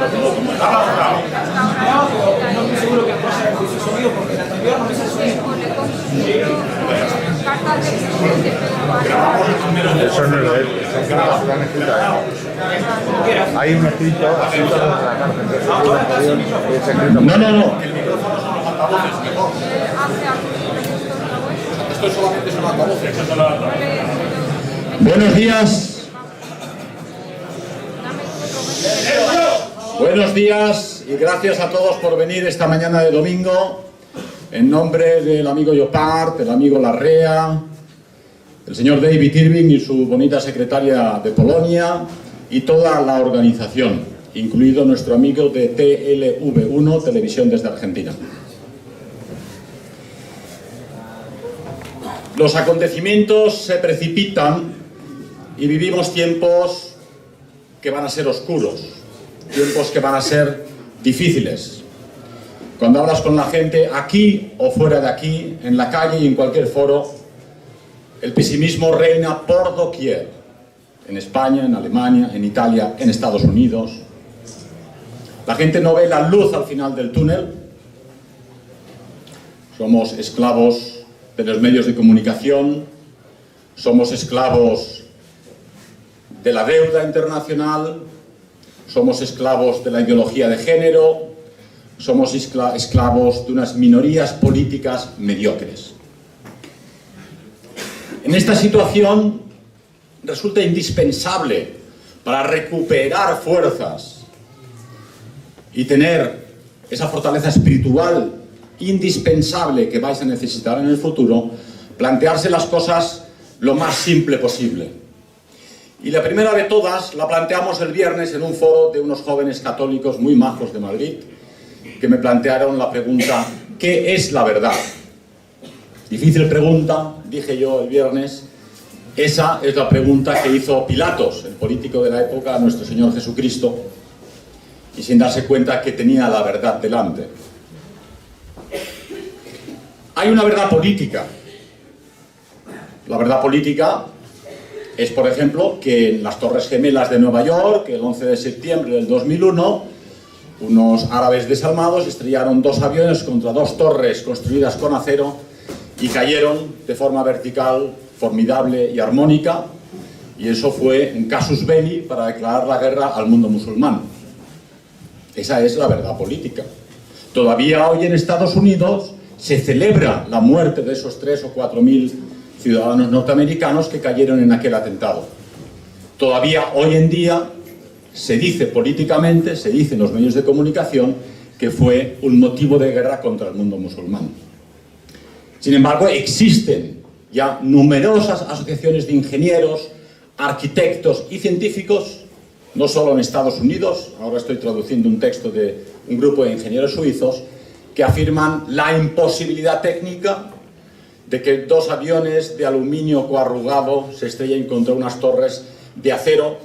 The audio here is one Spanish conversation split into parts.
No estoy seguro que no haya ese sonido porque la anterior no es el sonido. Eso no es de él, son cartas que han escrito ahí. Hay un escrito de la cárcel. No. Esto solamente son altavoces. Buenos días. Buenos días y gracias a todos por venir esta mañana de domingo. En nombre del amigo Llopart, del amigo Larrea, el señor David Irving y su bonita secretaria de Polonia y toda la organización, incluido nuestro amigo de TLV1, Televisión desde Argentina. Los acontecimientos se precipitan y vivimos tiempos que van a ser oscuros, tiempos que van a ser difíciles. Cuando hablas con la gente aquí o fuera de aquí, en la calle y en cualquier foro, el pesimismo reina por doquier. En España, en Alemania, en Italia, en Estados Unidos. La gente no ve la luz al final del túnel. Somos esclavos de los medios de comunicación, somos esclavos de la deuda internacional, somos esclavos de la ideología de género, somos esclavos de unas minorías políticas mediocres. En esta situación resulta indispensable para recuperar fuerzas y tener esa fortaleza espiritual indispensable que vais a necesitar en el futuro, plantearse las cosas lo más simple posible. Y la primera de todas la planteamos el viernes en un foro de unos jóvenes católicos muy majos de Madrid, que me plantearon la pregunta: ¿qué es la verdad? Difícil pregunta, dije yo el viernes. Esa es la pregunta que hizo Pilatos, el político de la época, a nuestro Señor Jesucristo, y sin darse cuenta que tenía la verdad delante. Hay una verdad política. La verdad política es, por ejemplo, que en las Torres Gemelas de Nueva York, el 11 de septiembre del 2001, unos árabes desalmados estrellaron dos aviones contra dos torres construidas con acero y cayeron de forma vertical, formidable y armónica, y eso fue un casus belli para declarar la guerra al mundo musulmán. Esa es la verdad política. Todavía hoy en Estados Unidos se celebra la muerte de esos 3.000 o 4.000 ciudadanos norteamericanos que cayeron en aquel atentado. Todavía hoy en día se dice políticamente, se dice en los medios de comunicación, que fue un motivo de guerra contra el mundo musulmán. Sin embargo, existen ya numerosas asociaciones de ingenieros, arquitectos y científicos, no solo en Estados Unidos, ahora estoy traduciendo un texto de un grupo de ingenieros suizos, que afirman la imposibilidad técnica de que dos aviones de aluminio coarrugado se estrellen contra unas torres de acero,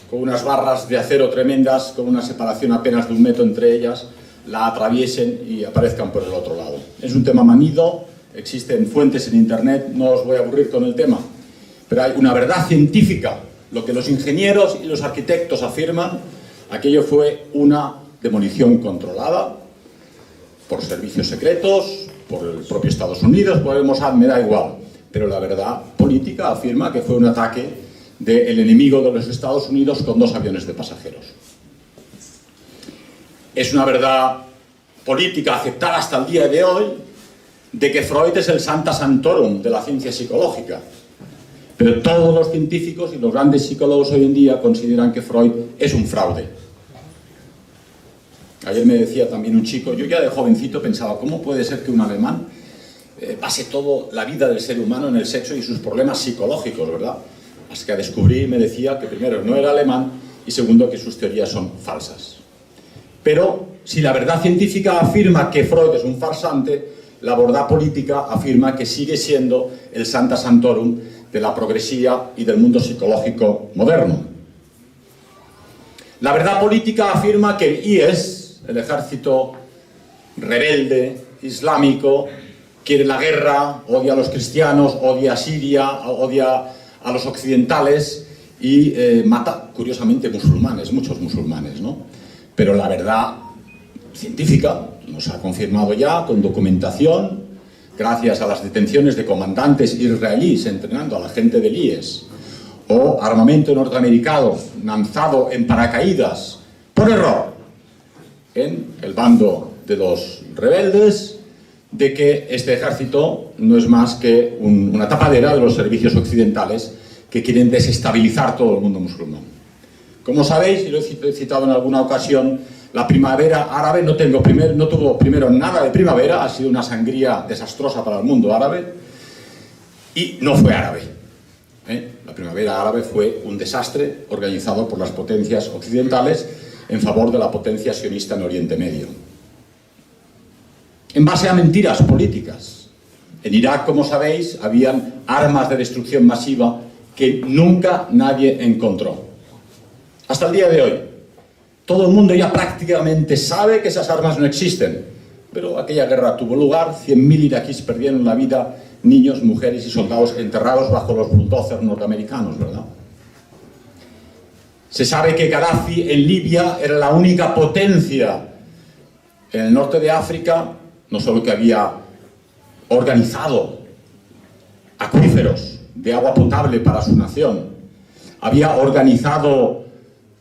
con unas barras de acero tremendas, con una separación apenas de 1 metro entre ellas, la atraviesen y aparezcan por el otro lado. Es un tema manido, existen fuentes en internet, no os voy a aburrir con el tema, pero hay una verdad científica. Lo que los ingenieros y los arquitectos afirman, aquello fue una demolición controlada por servicios secretos, por el propio Estados Unidos, por el Mossad, me da igual. Pero la verdad política afirma que fue un ataque del enemigo de los Estados Unidos con dos aviones de pasajeros. Es una verdad política aceptada hasta el día de hoy de que Freud es el Sancta Sanctorum de la ciencia psicológica. Pero todos los científicos y los grandes psicólogos hoy en día consideran que Freud es un fraude. Ayer me decía también un chico, yo ya de jovencito pensaba, ¿cómo puede ser que un alemán base toda la vida del ser humano en el sexo y sus problemas psicológicos, verdad? Hasta que descubrí, me decía, que primero no era alemán y segundo que sus teorías son falsas. Pero si la verdad científica afirma que Freud es un farsante, la verdad política afirma que sigue siendo el Sancta Sanctorum de la progresía y del mundo psicológico moderno. La verdad política afirma que el IS, el ejército rebelde, islámico, quiere la guerra, odia a los cristianos, odia a Siria, odia a los occidentales y mata, curiosamente, musulmanes, muchos musulmanes, ¿no? Pero la verdad científica nos ha confirmado ya con documentación, gracias a las detenciones de comandantes israelíes entrenando a la gente del IES, o armamento norteamericano lanzado en paracaídas por error en el bando de los rebeldes, de que este ejército no es más que una tapadera de los servicios occidentales que quieren desestabilizar todo el mundo musulmán. Como sabéis, y lo he citado en alguna ocasión, la primavera árabe no tuvo primero nada de primavera, ha sido una sangría desastrosa para el mundo árabe, y no fue árabe. La primavera árabe fue un desastre organizado por las potencias occidentales en favor de la potencia sionista en Oriente Medio, en base a mentiras políticas. En Irak, como sabéis, habían armas de destrucción masiva que nunca nadie encontró. Hasta el día de hoy, todo el mundo ya prácticamente sabe que esas armas no existen, pero aquella guerra tuvo lugar, 100.000 iraquíes perdieron la vida, niños, mujeres y soldados enterrados bajo los bulldozers norteamericanos, ¿verdad? Se sabe que Gaddafi en Libia era la única potencia en el norte de África, no solo que había organizado acuíferos de agua potable para su nación, había organizado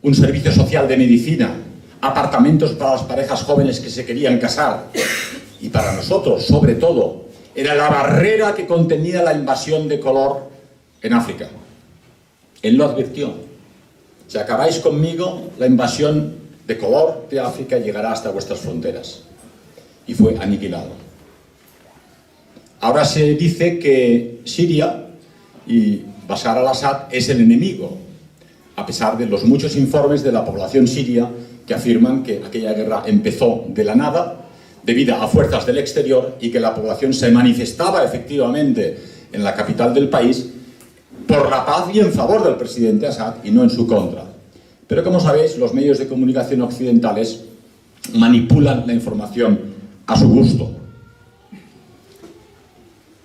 un servicio social de medicina, apartamentos para las parejas jóvenes que se querían casar, y para nosotros, sobre todo, era la barrera que contenía la invasión de color en África. Él lo advirtió. Si acabáis conmigo, la invasión de color de África llegará hasta vuestras fronteras. Y fue aniquilado. Ahora se dice que Siria y Bashar al-Assad es el enemigo, a pesar de los muchos informes de la población siria que afirman que aquella guerra empezó de la nada, debido a fuerzas del exterior, y que la población se manifestaba efectivamente en la capital del país por la paz y en favor del presidente Assad y no en su contra. Pero como sabéis, los medios de comunicación occidentales manipulan la información a su gusto.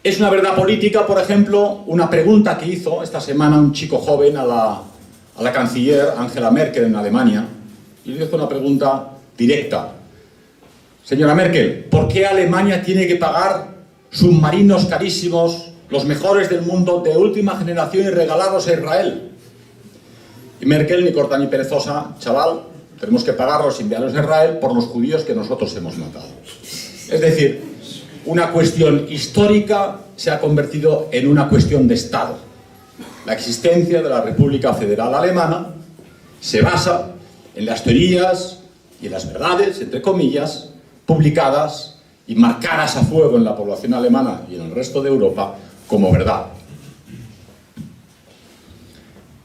Es una verdad política, por ejemplo, una pregunta que hizo esta semana un chico joven a la canciller Angela Merkel en Alemania, y le hizo una pregunta directa. Señora Merkel, ¿por qué Alemania tiene que pagar submarinos carísimos, los mejores del mundo, de última generación, y regalarlos a Israel? Y Merkel, ni corta ni perezosa, chaval, tenemos que pagarlos y enviarlos a Israel por los judíos que nosotros hemos matado. Es decir, una cuestión histórica se ha convertido en una cuestión de Estado. La existencia de la República Federal Alemana se basa en las teorías y en las verdades, entre comillas, publicadas y marcadas a fuego en la población alemana y en el resto de Europa como verdad.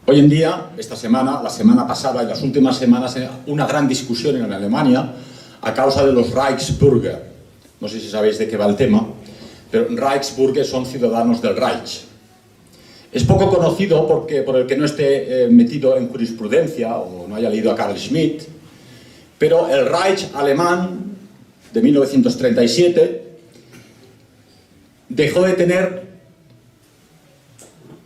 Hoy en día, esta semana, la semana pasada y las últimas semanas, una gran discusión en Alemania a causa de los Reichsbürger. No sé si sabéis de qué va el tema, pero Reichsbürger son ciudadanos del Reich. Es poco conocido por el que no esté metido en jurisprudencia o no haya leído a Carl Schmitt, pero el Reich alemán de 1937 dejó de tener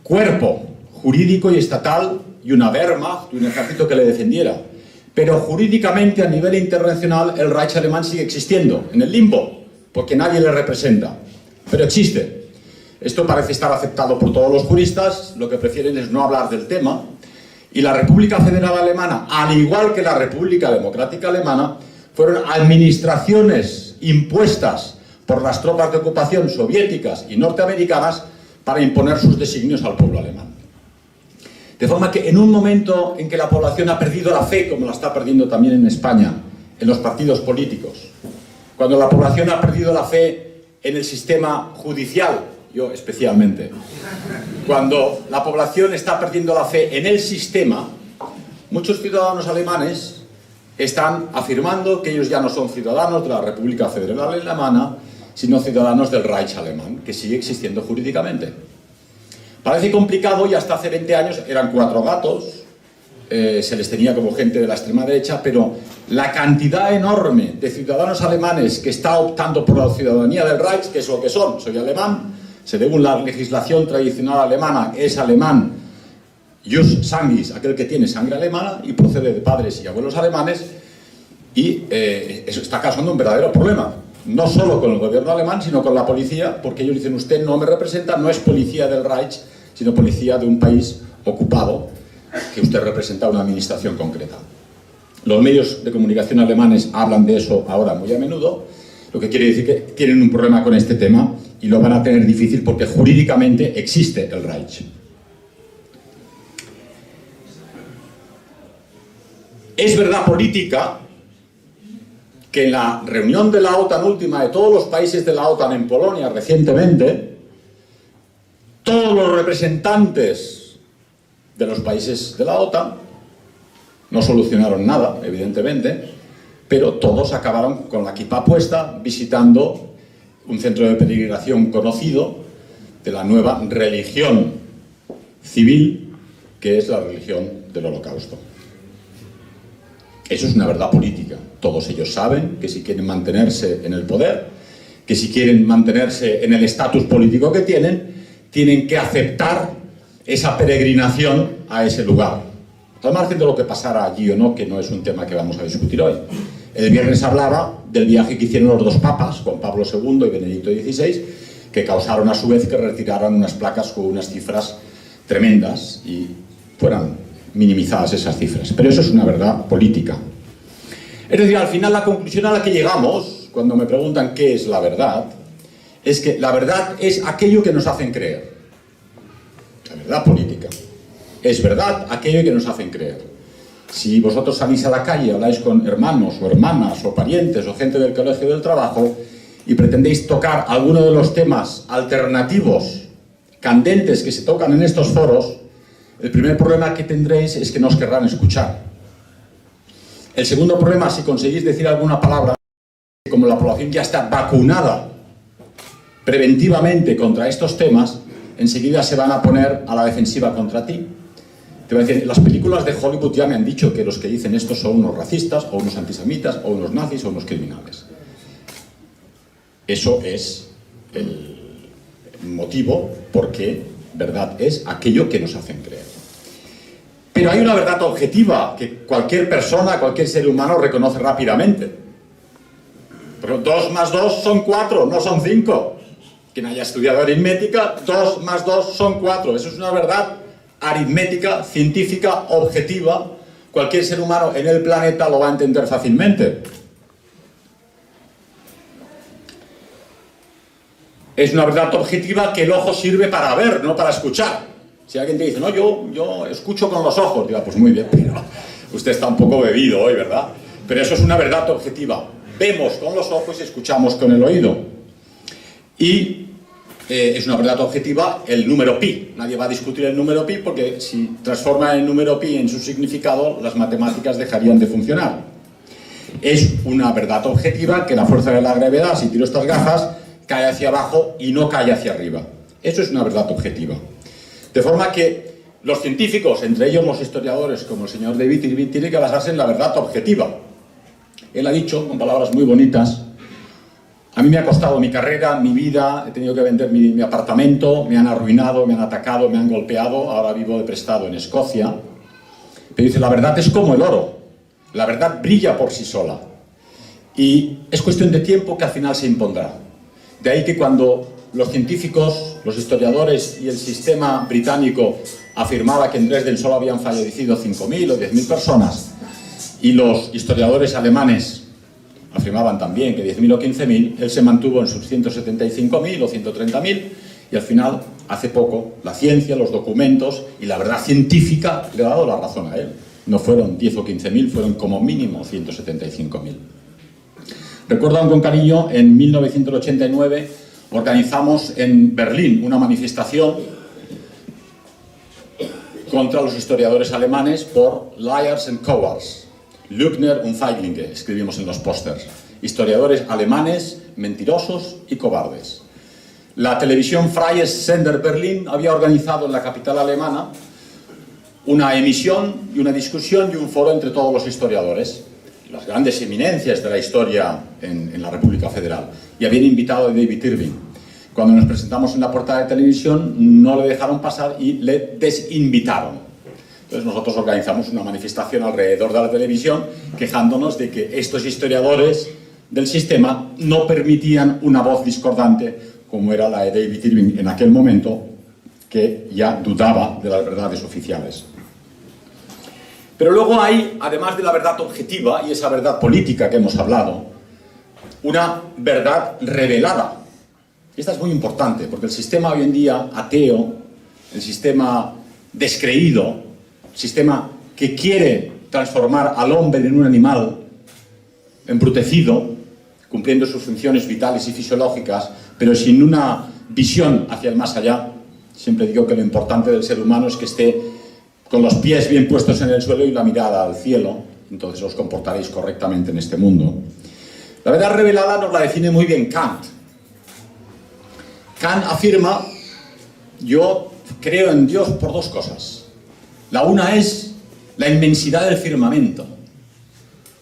cuerpo jurídico y estatal y una Wehrmacht y un ejército que le defendiera. Pero jurídicamente, a nivel internacional, el Reich alemán sigue existiendo, en el limbo, porque nadie le representa. Pero existe. Esto parece estar aceptado por todos los juristas, lo que prefieren es no hablar del tema. Y la República Federal Alemana, al igual que la República Democrática Alemana, fueron administraciones impuestas por las tropas de ocupación soviéticas y norteamericanas para imponer sus designios al pueblo alemán. De forma que en un momento en que la población ha perdido la fe, como la está perdiendo también en España, en los partidos políticos, cuando la población ha perdido la fe en el sistema judicial, yo especialmente, cuando la población está perdiendo la fe en el sistema, muchos ciudadanos alemanes están afirmando que ellos ya no son ciudadanos de la República Federal Alemana, sino ciudadanos del Reich alemán, que sigue existiendo jurídicamente. Parece complicado, y hasta hace 20 años eran 4 gatos, se les tenía como gente de la extrema derecha, pero la cantidad enorme de ciudadanos alemanes que está optando por la ciudadanía del Reich, que es lo que son, soy alemán, según la legislación tradicional alemana, es alemán, jus sanguis, aquel que tiene sangre alemana y procede de padres y abuelos alemanes, Y eso está causando un verdadero problema, no solo con el gobierno alemán, sino con la policía, porque ellos dicen, usted no me representa, no es policía del Reich, sino policía de un país ocupado, que usted representa una administración concreta. Los medios de comunicación alemanes hablan de eso ahora muy a menudo, lo que quiere decir que tienen un problema con este tema y lo van a tener difícil porque jurídicamente existe el Reich. Es verdad política que en la reunión de la OTAN última de todos los países de la OTAN en Polonia recientemente, todos los representantes de los países de la OTAN no solucionaron nada, evidentemente, pero todos acabaron con la kipá puesta visitando un centro de peregrinación conocido de la nueva religión civil, que es la religión del Holocausto. Eso es una verdad política. Todos ellos saben que si quieren mantenerse en el poder, que si quieren mantenerse en el estatus político que tienen, tienen que aceptar esa peregrinación a ese lugar. Al margen de lo que pasara allí o no, que no es un tema que vamos a discutir hoy. El viernes hablaba del viaje que hicieron los dos papas, Juan Pablo II y Benedicto XVI, que causaron a su vez que retiraran unas placas con unas cifras tremendas y fueran minimizadas esas cifras. Pero eso es una verdad política. Es decir, al final la conclusión a la que llegamos, cuando me preguntan qué es la verdad, es que la verdad es aquello que nos hacen creer. La verdad política. Es verdad aquello que nos hacen creer. Si vosotros salís a la calle y habláis con hermanos o hermanas o parientes o gente del colegio del trabajo y pretendéis tocar alguno de los temas alternativos, candentes que se tocan en estos foros, el primer problema que tendréis es que no os querrán escuchar. El segundo problema, si conseguís decir alguna palabra, como la población ya está vacunada preventivamente contra estos temas, enseguida se van a poner a la defensiva contra ti. Te voy a decir, las películas de Hollywood ya me han dicho que los que dicen esto son unos racistas, o unos antisemitas, o unos nazis, o unos criminales. Eso es el motivo porque verdad es aquello que nos hacen creer. Pero hay una verdad objetiva que cualquier persona, cualquier ser humano reconoce rápidamente. Pero 2 más 2 son 4, no son 5. Quien haya estudiado aritmética, 2 más 2 son 4. Eso es una verdad aritmética, científica, objetiva. Cualquier ser humano en el planeta lo va a entender fácilmente. Es una verdad objetiva que el ojo sirve para ver, no para escuchar. Si alguien te dice, no, yo escucho con los ojos, diga, pues muy bien, pero usted está un poco bebido hoy, ¿verdad? Pero eso es una verdad objetiva. Vemos con los ojos y escuchamos con el oído. Y es una verdad objetiva el número pi. Nadie va a discutir el número pi porque si transforma el número pi en su significado, las matemáticas dejarían de funcionar. Es una verdad objetiva que la fuerza de la gravedad, si tiro estas gafas, cae hacia abajo y no cae hacia arriba. Eso es una verdad objetiva. De forma que los científicos, entre ellos los historiadores, como el señor David Irving, tienen que basarse en la verdad objetiva. Él ha dicho, con palabras muy bonitas, a mí me ha costado mi carrera, mi vida, he tenido que vender mi apartamento, me han arruinado, me han atacado, me han golpeado, ahora vivo de prestado en Escocia. Pero dice, la verdad es como el oro, la verdad brilla por sí sola. Y es cuestión de tiempo que al final se impondrá. De ahí que cuando los científicos, los historiadores y el sistema británico afirmaba que en Dresden solo habían fallecido 5.000 o 10.000 personas y los historiadores alemanes afirmaban también que 10.000 o 15.000, él se mantuvo en sus 175.000 o 130.000 y al final, hace poco, la ciencia, los documentos y la verdad científica le ha dado la razón a él. No fueron 10 o 15.000, fueron como mínimo 175.000. Recuerdo aún con cariño, en 1989 organizamos en Berlín una manifestación contra los historiadores alemanes por Liars and Cowards. Lügner und Feiglinge, escribimos en los pósters. Historiadores alemanes, mentirosos y cobardes. La televisión Freies Sender Berlin había organizado en la capital alemana una emisión y una discusión y un foro entre todos los historiadores, las grandes eminencias de la historia en la República Federal, y habían invitado a David Irving. Cuando nos presentamos en la portada de televisión no le dejaron pasar y le desinvitaron. Entonces nosotros organizamos una manifestación alrededor de la televisión quejándonos de que estos historiadores del sistema no permitían una voz discordante como era la de David Irving en aquel momento, que ya dudaba de las verdades oficiales. Pero luego hay, además de la verdad objetiva y esa verdad política que hemos hablado, una verdad revelada. Esta es muy importante, porque el sistema hoy en día ateo, el sistema descreído, el sistema que quiere transformar al hombre en un animal embrutecido, cumpliendo sus funciones vitales y fisiológicas, pero sin una visión hacia el más allá. Siempre digo que lo importante del ser humano es que esté con los pies bien puestos en el suelo y la mirada al cielo, entonces os comportaréis correctamente en este mundo. La verdad revelada nos la define muy bien Kant. Kant afirma: yo creo en Dios por dos cosas. La una es la inmensidad del firmamento.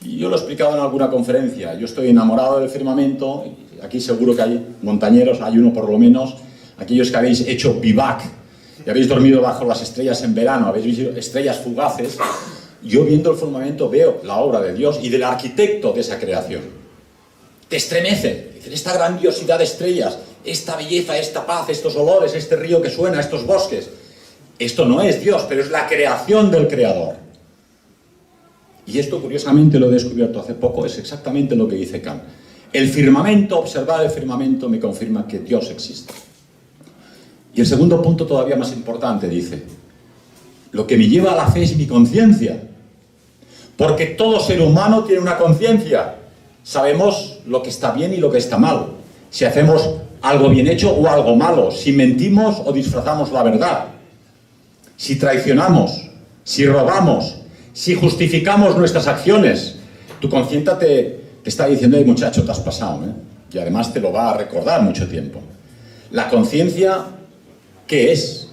Y yo lo he explicado en alguna conferencia. Yo estoy enamorado del firmamento. Aquí seguro que hay montañeros, hay uno por lo menos. Aquellos que habéis hecho bivac y habéis dormido bajo las estrellas en verano, habéis visto estrellas fugaces. Yo viendo el firmamento veo la obra de Dios y del arquitecto de esa creación. Te estremece. Dices, esta grandiosidad de estrellas, esta belleza, esta paz, estos olores, este río que suena, estos bosques. Esto no es Dios, pero es la creación del Creador. Y esto, curiosamente, lo he descubierto hace poco, es exactamente lo que dice Kant. El firmamento, observar el firmamento, me confirma que Dios existe. Y el segundo punto, todavía más importante, dice: lo que me lleva a la fe es mi conciencia. Porque todo ser humano tiene una conciencia. Sabemos lo que está bien y lo que está mal. Si hacemos algo bien hecho o algo malo. Si mentimos o disfrazamos la verdad. Si traicionamos, si robamos, si justificamos nuestras acciones. Tu conciencia te está diciendo: hey, muchacho, te has pasado, ¿eh? Y además te lo va a recordar mucho tiempo. La conciencia, ¿qué es?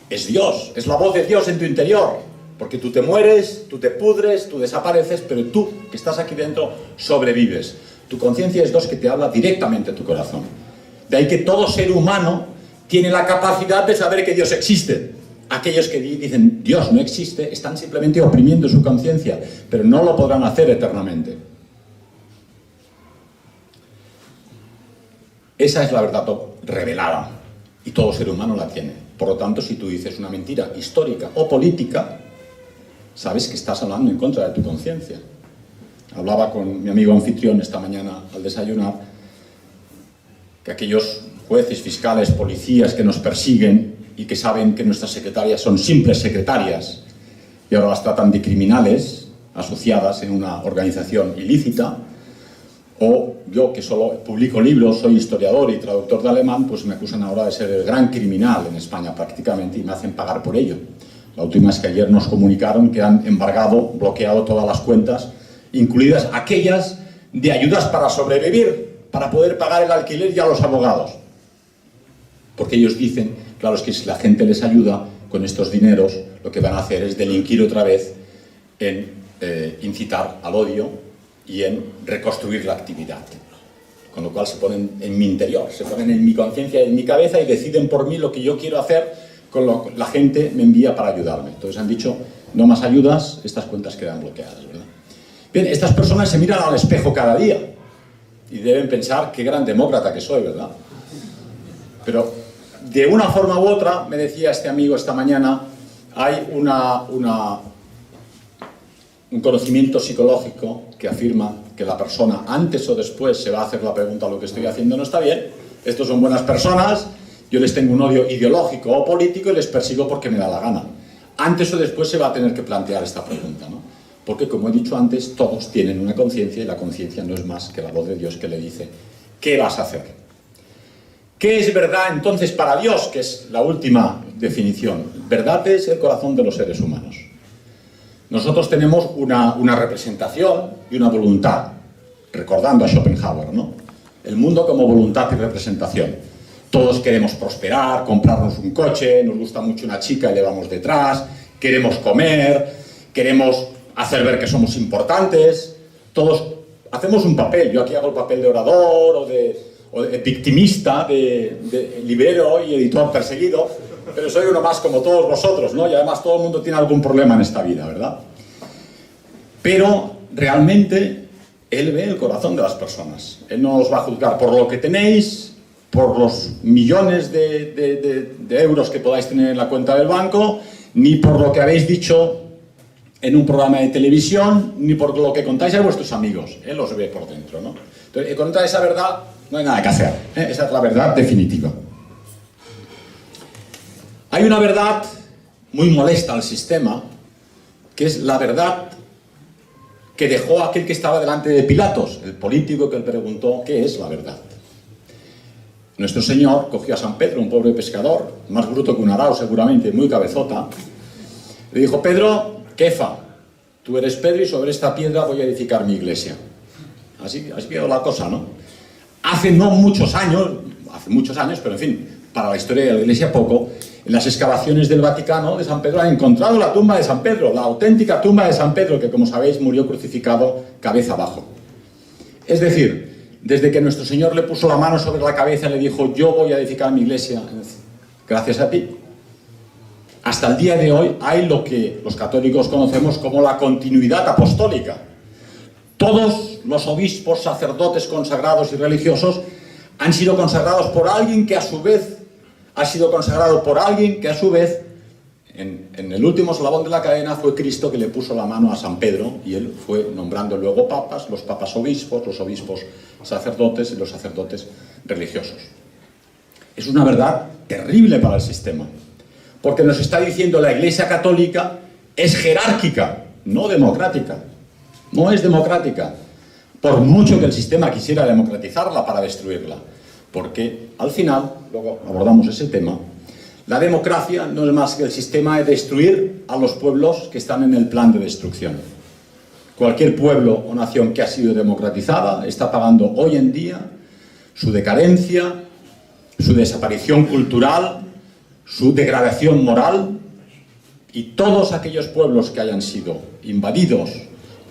Es Dios, es la voz de Dios en tu interior. Porque tú te mueres, tú te pudres, tú desapareces, pero tú, que estás aquí dentro, sobrevives. Tu conciencia es Dios que te habla directamente a tu corazón. De ahí que todo ser humano tiene la capacidad de saber que Dios existe. Aquellos que dicen Dios no existe están simplemente oprimiendo su conciencia, pero no lo podrán hacer eternamente. Esa es la verdad revelada y todo ser humano la tiene. Por lo tanto, si tú dices una mentira histórica o política, sabes que estás hablando en contra de tu conciencia. Hablaba con mi amigo anfitrión esta mañana al desayunar que aquellos jueces, fiscales, policías que nos persiguen y que saben que nuestras secretarias son simples secretarias y ahora las tratan de criminales asociadas en una organización ilícita, o yo que solo publico libros, soy historiador y traductor de alemán, pues me acusan ahora de ser el gran criminal en España prácticamente y me hacen pagar por ello. La última es que ayer nos comunicaron que han embargado, bloqueado todas las cuentas, incluidas aquellas de ayudas para sobrevivir, para poder pagar el alquiler y a los abogados. Porque ellos dicen, claro, es que si la gente les ayuda con estos dineros, lo que van a hacer es delinquir otra vez en incitar al odio y en reconstruir la actividad. Con lo cual se ponen en mi interior, se ponen en mi conciencia, en mi cabeza y deciden por mí lo que yo quiero hacer con lo que la gente me envía para ayudarme. Entonces han dicho, no más ayudas, estas cuentas quedan bloqueadas, ¿verdad? Bien, estas personas se miran al espejo cada día y deben pensar qué gran demócrata que soy, ¿verdad? Pero de una forma u otra, me decía este amigo esta mañana, hay un conocimiento psicológico que afirma que la persona antes o después se va a hacer la pregunta: lo que estoy haciendo no está bien, estos son buenas personas, yo les tengo un odio ideológico o político y les persigo porque me da la gana. Antes o después se va a tener que plantear esta pregunta, ¿no? Porque, como he dicho antes, todos tienen una conciencia y la conciencia no es más que la voz de Dios que le dice ¿qué vas a hacer? ¿Qué es verdad entonces para Dios? Que es la última definición. Verdad es el corazón de los seres humanos. Nosotros tenemos una representación y una voluntad, recordando a Schopenhauer, ¿no? El mundo como voluntad y representación. Todos queremos prosperar, comprarnos un coche, nos gusta mucho una chica y le vamos detrás, queremos comer, queremos hacer ver que somos importantes, todos hacemos un papel. Yo aquí hago el papel de orador o de victimista, de librero y editor perseguido, pero soy uno más como todos vosotros, ¿no? Y además todo el mundo tiene algún problema en esta vida, ¿verdad? Pero realmente Él ve el corazón de las personas. Él no os va a juzgar por lo que tenéis, por los millones de euros que podáis tener en la cuenta del banco, ni por lo que habéis dicho en un programa de televisión, ni por lo que contáis a vuestros amigos. Él los ve por dentro, ¿no? Entonces, contra esa verdad no hay nada que hacer, ¿eh? Esa es la verdad definitiva. Hay una verdad muy molesta al sistema, que es la verdad que dejó aquel que estaba delante de Pilatos, el político que le preguntó qué es la verdad. Nuestro Señor cogió a San Pedro, un pobre pescador, más bruto que un arao seguramente, muy cabezota, le dijo: Pedro, Kefa, tú eres Pedro y sobre esta piedra voy a edificar mi iglesia. Así quedó la cosa, ¿no? Hace muchos años, pero en fin, para la historia de la iglesia poco, en las excavaciones del Vaticano de San Pedro han encontrado la tumba de San Pedro, la auténtica tumba de San Pedro, que como sabéis murió crucificado cabeza abajo. Es decir, desde que nuestro Señor le puso la mano sobre la cabeza y le dijo: yo voy a edificar mi iglesia gracias a ti, hasta el día de hoy hay lo que los católicos conocemos como la continuidad apostólica. Todos los obispos, sacerdotes consagrados y religiosos han sido consagrados por alguien que a su vez ha sido consagrado por alguien que a su vez, en el último eslabón de la cadena, fue Cristo que le puso la mano a San Pedro, y él fue nombrando luego papas, los papas obispos, los obispos sacerdotes y los sacerdotes religiosos. Es una verdad terrible para el sistema, porque nos está diciendo la Iglesia Católica es jerárquica, no democrática. No es democrática, por mucho que el sistema quisiera democratizarla para destruirla. Porque al final, luego abordamos ese tema, la democracia no es más que el sistema de destruir a los pueblos que están en el plan de destrucción. Cualquier pueblo o nación que ha sido democratizada está pagando hoy en día su decadencia, su desaparición cultural, su degradación moral, y todos aquellos pueblos que hayan sido invadidos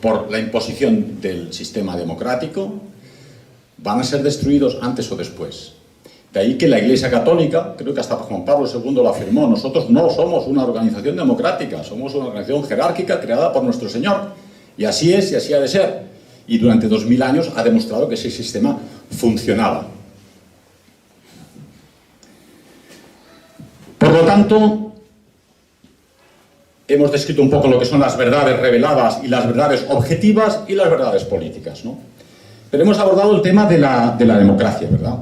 por la imposición del sistema democrático van a ser destruidos antes o después. De ahí que la Iglesia Católica, creo que hasta Juan Pablo II lo afirmó, nosotros no somos una organización democrática, somos una organización jerárquica creada por nuestro Señor. Y así es y así ha de ser. Y durante 2000 años ha demostrado que ese sistema funcionaba. Por lo tanto, hemos descrito un poco lo que son las verdades reveladas y las verdades objetivas y las verdades políticas, ¿no? Pero hemos abordado el tema de la democracia, ¿verdad?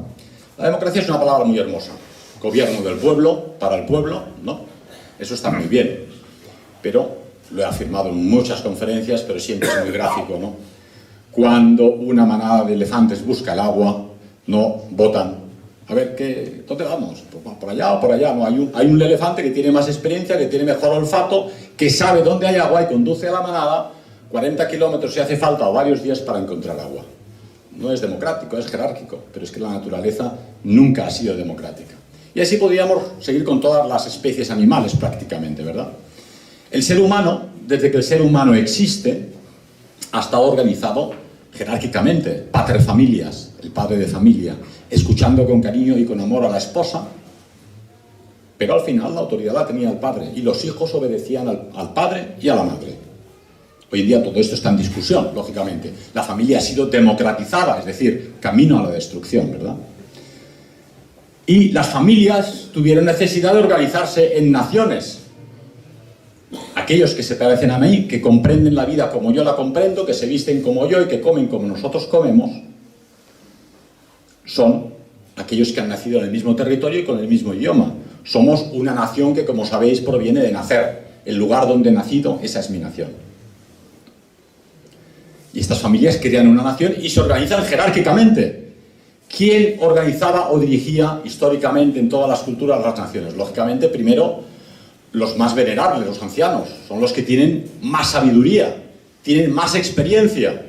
La democracia es una palabra muy hermosa. Gobierno del pueblo, para el pueblo, ¿no? Eso está muy bien. Pero lo he afirmado en muchas conferencias, pero siempre es muy gráfico, ¿no? Cuando una manada de elefantes busca el agua, no votan. A ver, ¿dónde vamos? ¿Por allá o por allá? No, hay un elefante que tiene más experiencia, que tiene mejor olfato, que sabe dónde hay agua y conduce a la manada 40 kilómetros si hace falta o varios días para encontrar agua. No es democrático, es jerárquico, pero es que la naturaleza nunca ha sido democrática. Y así podríamos seguir con todas las especies animales prácticamente, ¿verdad? El ser humano, desde que el ser humano existe, ha estado organizado jerárquicamente, pater familias, el padre de familia, escuchando con cariño y con amor a la esposa, pero al final la autoridad la tenía el padre y los hijos obedecían al padre y a la madre. Hoy en día todo esto está en discusión, lógicamente. La familia ha sido democratizada, es decir, camino a la destrucción, ¿verdad? Y las familias tuvieron necesidad de organizarse en naciones. Aquellos que se parecen a mí, que comprenden la vida como yo la comprendo, que se visten como yo y que comen como nosotros comemos, son aquellos que han nacido en el mismo territorio y con el mismo idioma. Somos una nación que, como sabéis, proviene de nacer. El lugar donde he nacido, esa es mi nación. Y estas familias crean una nación y se organizan jerárquicamente. ¿Quién organizaba o dirigía históricamente en todas las culturas las naciones? Lógicamente, primero, los más venerables, los ancianos. Son los que tienen más sabiduría, tienen más experiencia.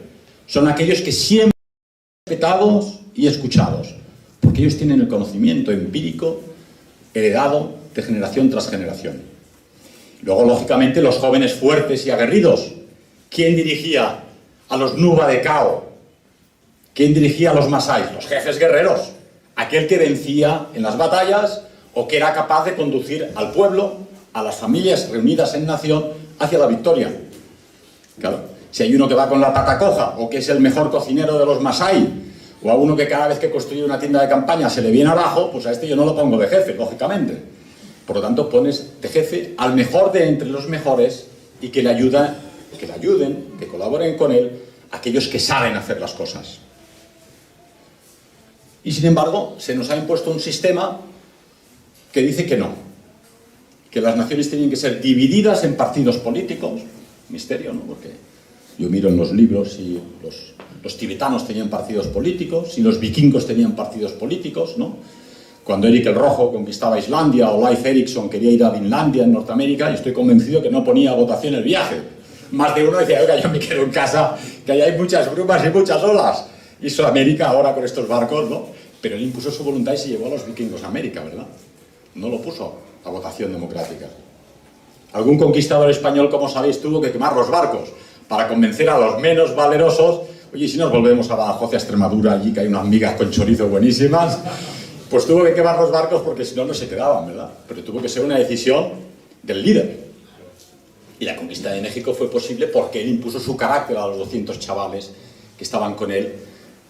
Son aquellos que siempre son respetados y escuchados, porque ellos tienen el conocimiento empírico heredado de generación tras generación. Luego, lógicamente, los jóvenes fuertes y aguerridos. ¿Quién dirigía a los Nuba de Cao? ¿Quién dirigía a los Masáis? Los jefes guerreros. Aquel que vencía en las batallas o que era capaz de conducir al pueblo, a las familias reunidas en nación, hacia la victoria. Claro, si hay uno que va con la pata coja, o que es el mejor cocinero de los Masái, o a uno que cada vez que construye una tienda de campaña se le viene abajo, pues a este yo no lo pongo de jefe, lógicamente. Por lo tanto, pones de jefe al mejor de entre los mejores y que le ayuden, que colaboren con él aquellos que saben hacer las cosas. Y sin embargo, se nos ha impuesto un sistema que dice que no, que las naciones tienen que ser divididas en partidos políticos. Misterio, ¿no? Porque yo miro en los libros y los tibetanos tenían partidos políticos y los vikingos tenían partidos políticos, ¿no? Cuando Erik el Rojo conquistaba Islandia o Leif Erikson quería ir a Finlandia en Norteamérica, y estoy convencido que no ponía a votación el viaje. Más de uno decía, oiga, yo me quedo en casa, que ahí hay muchas brumas y muchas olas. Hizo América ahora con estos barcos, ¿no? Pero él impuso su voluntad y se llevó a los vikingos a América, ¿verdad? No lo puso a votación democrática. Algún conquistador español, como sabéis, tuvo que quemar los barcos para convencer a los menos valerosos. Oye, si nos volvemos a Badajoz, a Extremadura, allí que hay unas migas con chorizo buenísimas, pues tuvo que quemar los barcos porque si no, no se quedaban, ¿verdad? Pero tuvo que ser una decisión del líder. Y la conquista de México fue posible porque él impuso su carácter a los 200 chavales que estaban con él,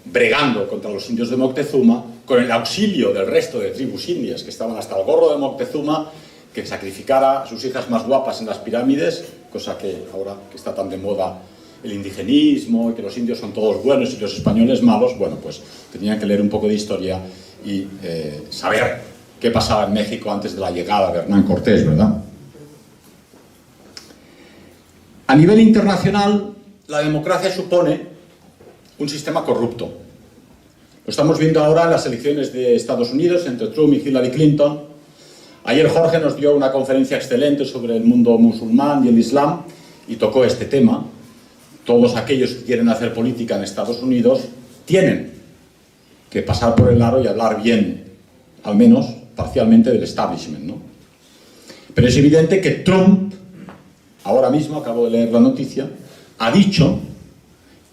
bregando contra los indios de Moctezuma, con el auxilio del resto de tribus indias que estaban hasta el gorro de Moctezuma, que sacrificara a sus hijas más guapas en las pirámides, cosa que ahora que está tan de moda el indigenismo, y que los indios son todos buenos y los españoles malos, bueno, pues tenían que leer un poco de historia y saber qué pasaba en México antes de la llegada de Hernán Cortés, ¿verdad? A nivel internacional, la democracia supone un sistema corrupto. Lo estamos viendo ahora en las elecciones de Estados Unidos entre Trump y Hillary Clinton. Ayer Jorge nos dio una conferencia excelente sobre el mundo musulmán y el Islam y tocó este tema. Todos aquellos que quieren hacer política en Estados Unidos tienen que pasar por el aro y hablar bien, al menos parcialmente, del establishment, ¿no? Pero es evidente que Trump, ahora mismo, acabo de leer la noticia, ha dicho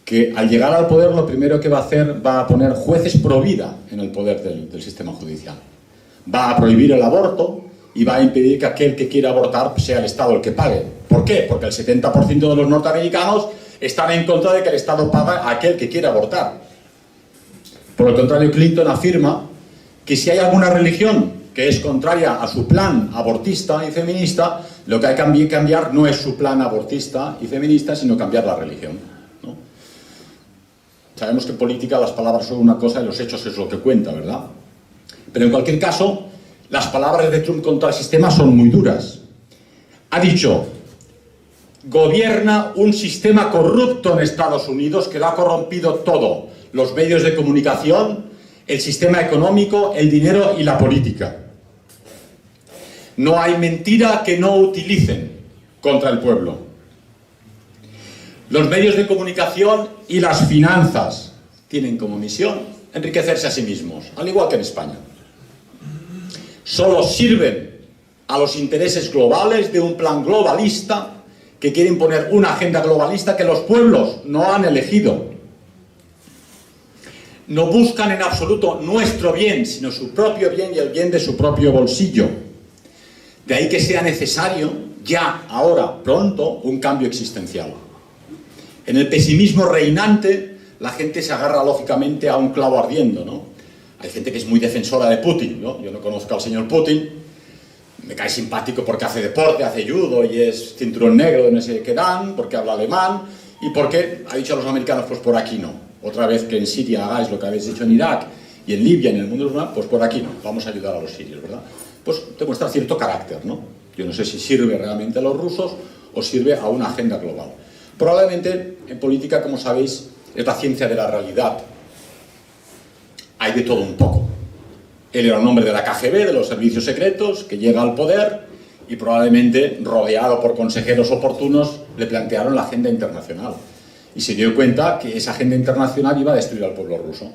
que al llegar al poder lo primero que va a hacer va a poner jueces pro vida en el poder del sistema judicial. Va a prohibir el aborto y va a impedir que aquel que quiera abortar sea el Estado el que pague. ¿Por qué? Porque el 70% de los norteamericanos están en contra de que el Estado pague a aquel que quiera abortar. Por el contrario, Clinton afirma que si hay alguna religión que es contraria a su plan abortista y feminista, lo que hay que cambiar no es su plan abortista y feminista, sino cambiar la religión, ¿no? Sabemos que en política las palabras son una cosa y los hechos es lo que cuenta, ¿verdad? Pero en cualquier caso, las palabras de Trump contra el sistema son muy duras. Ha dicho: gobierna un sistema corrupto en Estados Unidos que lo ha corrompido todo: los medios de comunicación, el sistema económico, el dinero y la política. No hay mentira que no utilicen contra el pueblo. Los medios de comunicación y las finanzas tienen como misión enriquecerse a sí mismos, al igual que en España. Solo sirven a los intereses globales de un plan globalista que quiere imponer una agenda globalista que los pueblos no han elegido. No buscan en absoluto nuestro bien, sino su propio bien y el bien de su propio bolsillo. De ahí que sea necesario, ya, ahora, pronto, un cambio existencial. En el pesimismo reinante, la gente se agarra lógicamente a un clavo ardiendo, ¿no? Hay gente que es muy defensora de Putin, ¿no? Yo no conozco al señor Putin, me cae simpático porque hace deporte, hace judo y es cinturón negro de no sé qué dan, porque habla alemán y porque ha dicho a los americanos, pues por aquí no. Otra vez que en Siria hagáis lo que habéis hecho en Irak y en Libia, en el mundo musulmán, pues por aquí no, vamos a ayudar a los sirios, ¿verdad? Pues demuestra cierto carácter, ¿no? Yo no sé si sirve realmente a los rusos o sirve a una agenda global. Probablemente en política, como sabéis, es la ciencia de la realidad. Hay de todo un poco. Él era un hombre de la KGB, de los servicios secretos, que llega al poder y probablemente, rodeado por consejeros oportunos, le plantearon la agenda internacional. Y se dio cuenta que esa agenda internacional iba a destruir al pueblo ruso.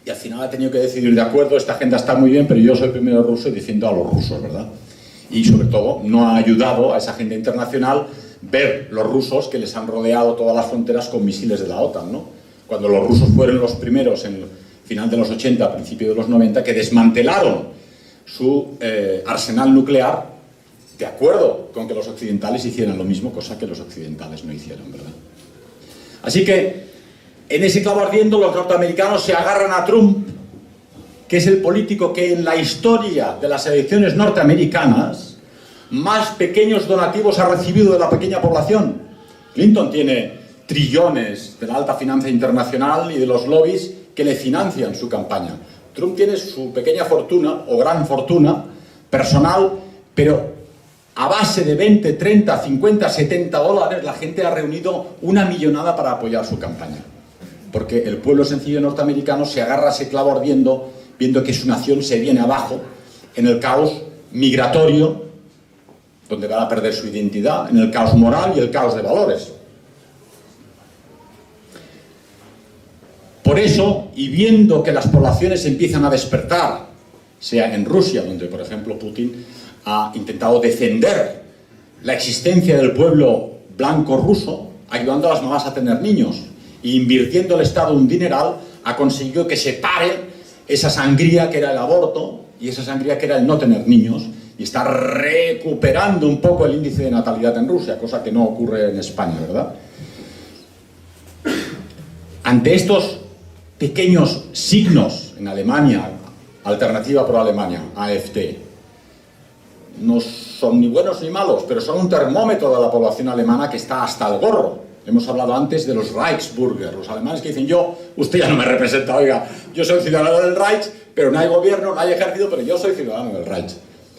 Y al final ha tenido que decidir, de acuerdo, esta agenda está muy bien, pero yo soy primero ruso y defiendo a los rusos, ¿verdad? Y sobre todo, no ha ayudado a esa agenda internacional ver los rusos que les han rodeado todas las fronteras con misiles de la OTAN, ¿no? Cuando los rusos fueron los primeros en el final de los 80, principio de los 90, que desmantelaron su arsenal nuclear, de acuerdo con que los occidentales hicieran lo mismo, cosa que los occidentales no hicieron, ¿verdad? Así que, en ese clavo ardiendo, los norteamericanos se agarran a Trump, que es el político que en la historia de las elecciones norteamericanas más pequeños donativos ha recibido de la pequeña población. Clinton tiene trillones de la alta finanza internacional y de los lobbies que le financian su campaña. Trump tiene su pequeña fortuna, o gran fortuna, personal, pero a base de 20, 30, 50, 70 dólares, la gente ha reunido una millonada para apoyar su campaña. Porque el pueblo sencillo norteamericano se agarra a ese clavo ardiendo, viendo que su nación se viene abajo en el caos migratorio, donde van a perder su identidad, en el caos moral y el caos de valores. Por eso, y viendo que las poblaciones empiezan a despertar, sea en Rusia, donde por ejemplo Putin ha intentado defender la existencia del pueblo blanco ruso, ayudando a las mamás a tener niños, e invirtiendo el Estado un dineral, ha conseguido que se pare esa sangría que era el aborto y esa sangría que era el no tener niños, y está recuperando un poco el índice de natalidad en Rusia, cosa que no ocurre en España, ¿verdad? Ante estos pequeños signos en Alemania, Alternativa por Alemania, AfD, no son ni buenos ni malos, pero son un termómetro de la población alemana que está hasta el gorro. Hemos hablado antes de los Reichsbürger, los alemanes que dicen: usted ya no me representa, oiga, yo soy ciudadano del Reich, pero no hay gobierno, no hay ejército, pero yo soy ciudadano del Reich.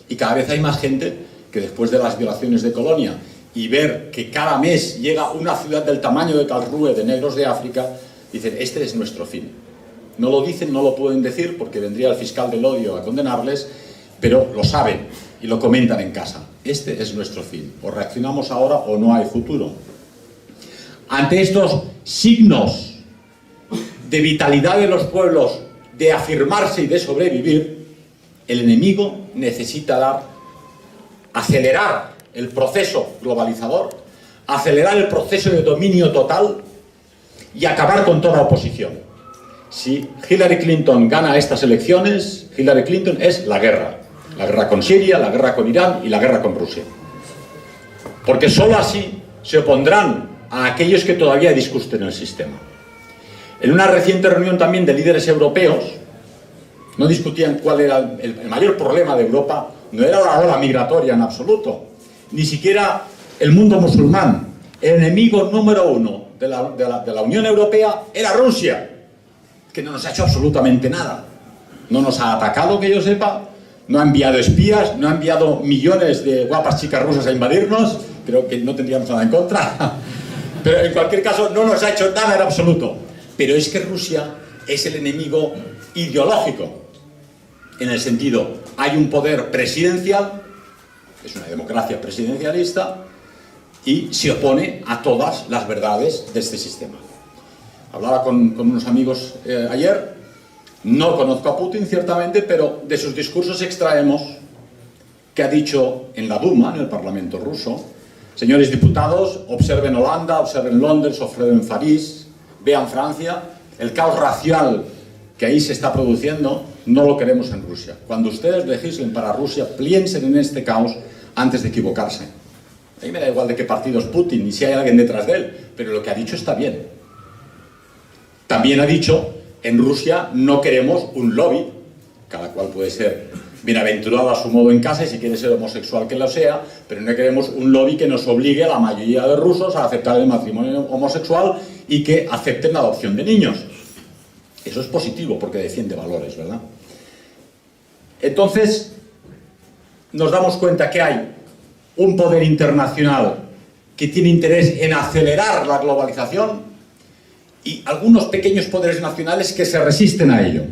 Y cada vez hay más gente que después de las violaciones de Colonia y ver que cada mes llega una ciudad del tamaño de Karlsruhe de negros de África, dicen: este es nuestro fin. No lo dicen, no lo pueden decir porque vendría el fiscal del odio a condenarles, pero lo saben y lo comentan en casa. Este es nuestro fin. O reaccionamos ahora o no hay futuro. Ante estos signos de vitalidad de los pueblos, de afirmarse y de sobrevivir, el enemigo necesita acelerar el proceso globalizador, acelerar el proceso de dominio total y acabar con toda oposición. Si Hillary Clinton gana estas elecciones, Hillary Clinton es la guerra con Siria, la guerra con Irán y la guerra con Rusia. Porque solo así se opondrán a aquellos que todavía discuten el sistema. En una reciente reunión también de líderes europeos, no discutían cuál era el mayor problema de Europa, no era la ola migratoria en absoluto, ni siquiera el mundo musulmán. El enemigo número uno de la Unión Europea era Rusia, que no nos ha hecho absolutamente nada. No nos ha atacado, que yo sepa, no ha enviado espías, no ha enviado millones de guapas chicas rusas a invadirnos, creo que no tendríamos nada en contra. Pero en cualquier caso no nos ha hecho nada en absoluto. Pero es que Rusia es el enemigo ideológico, en el sentido, hay un poder presidencial, es una democracia presidencialista, y se opone a todas las verdades de este sistema. Hablaba con unos amigos ayer, no conozco a Putin ciertamente, pero de sus discursos extraemos que ha dicho en la Duma, en el Parlamento ruso: señores diputados, observen Holanda, observen Londres, observen París, vean Francia, el caos racial que ahí se está produciendo, no lo queremos en Rusia. Cuando ustedes legislen para Rusia, piensen en este caos antes de equivocarse. A mí me da igual de qué partido es Putin y si hay alguien detrás de él, pero lo que ha dicho está bien. También ha dicho: en Rusia no queremos un lobby, cada cual puede ser bienaventurado a su modo en casa y si quiere ser homosexual que lo sea, pero no queremos un lobby que nos obligue a la mayoría de rusos a aceptar el matrimonio homosexual y que acepten la adopción de niños. Eso es positivo porque defiende valores, ¿verdad? Entonces, nos damos cuenta que hay un poder internacional que tiene interés en acelerar la globalización y algunos pequeños poderes nacionales que se resisten a ello.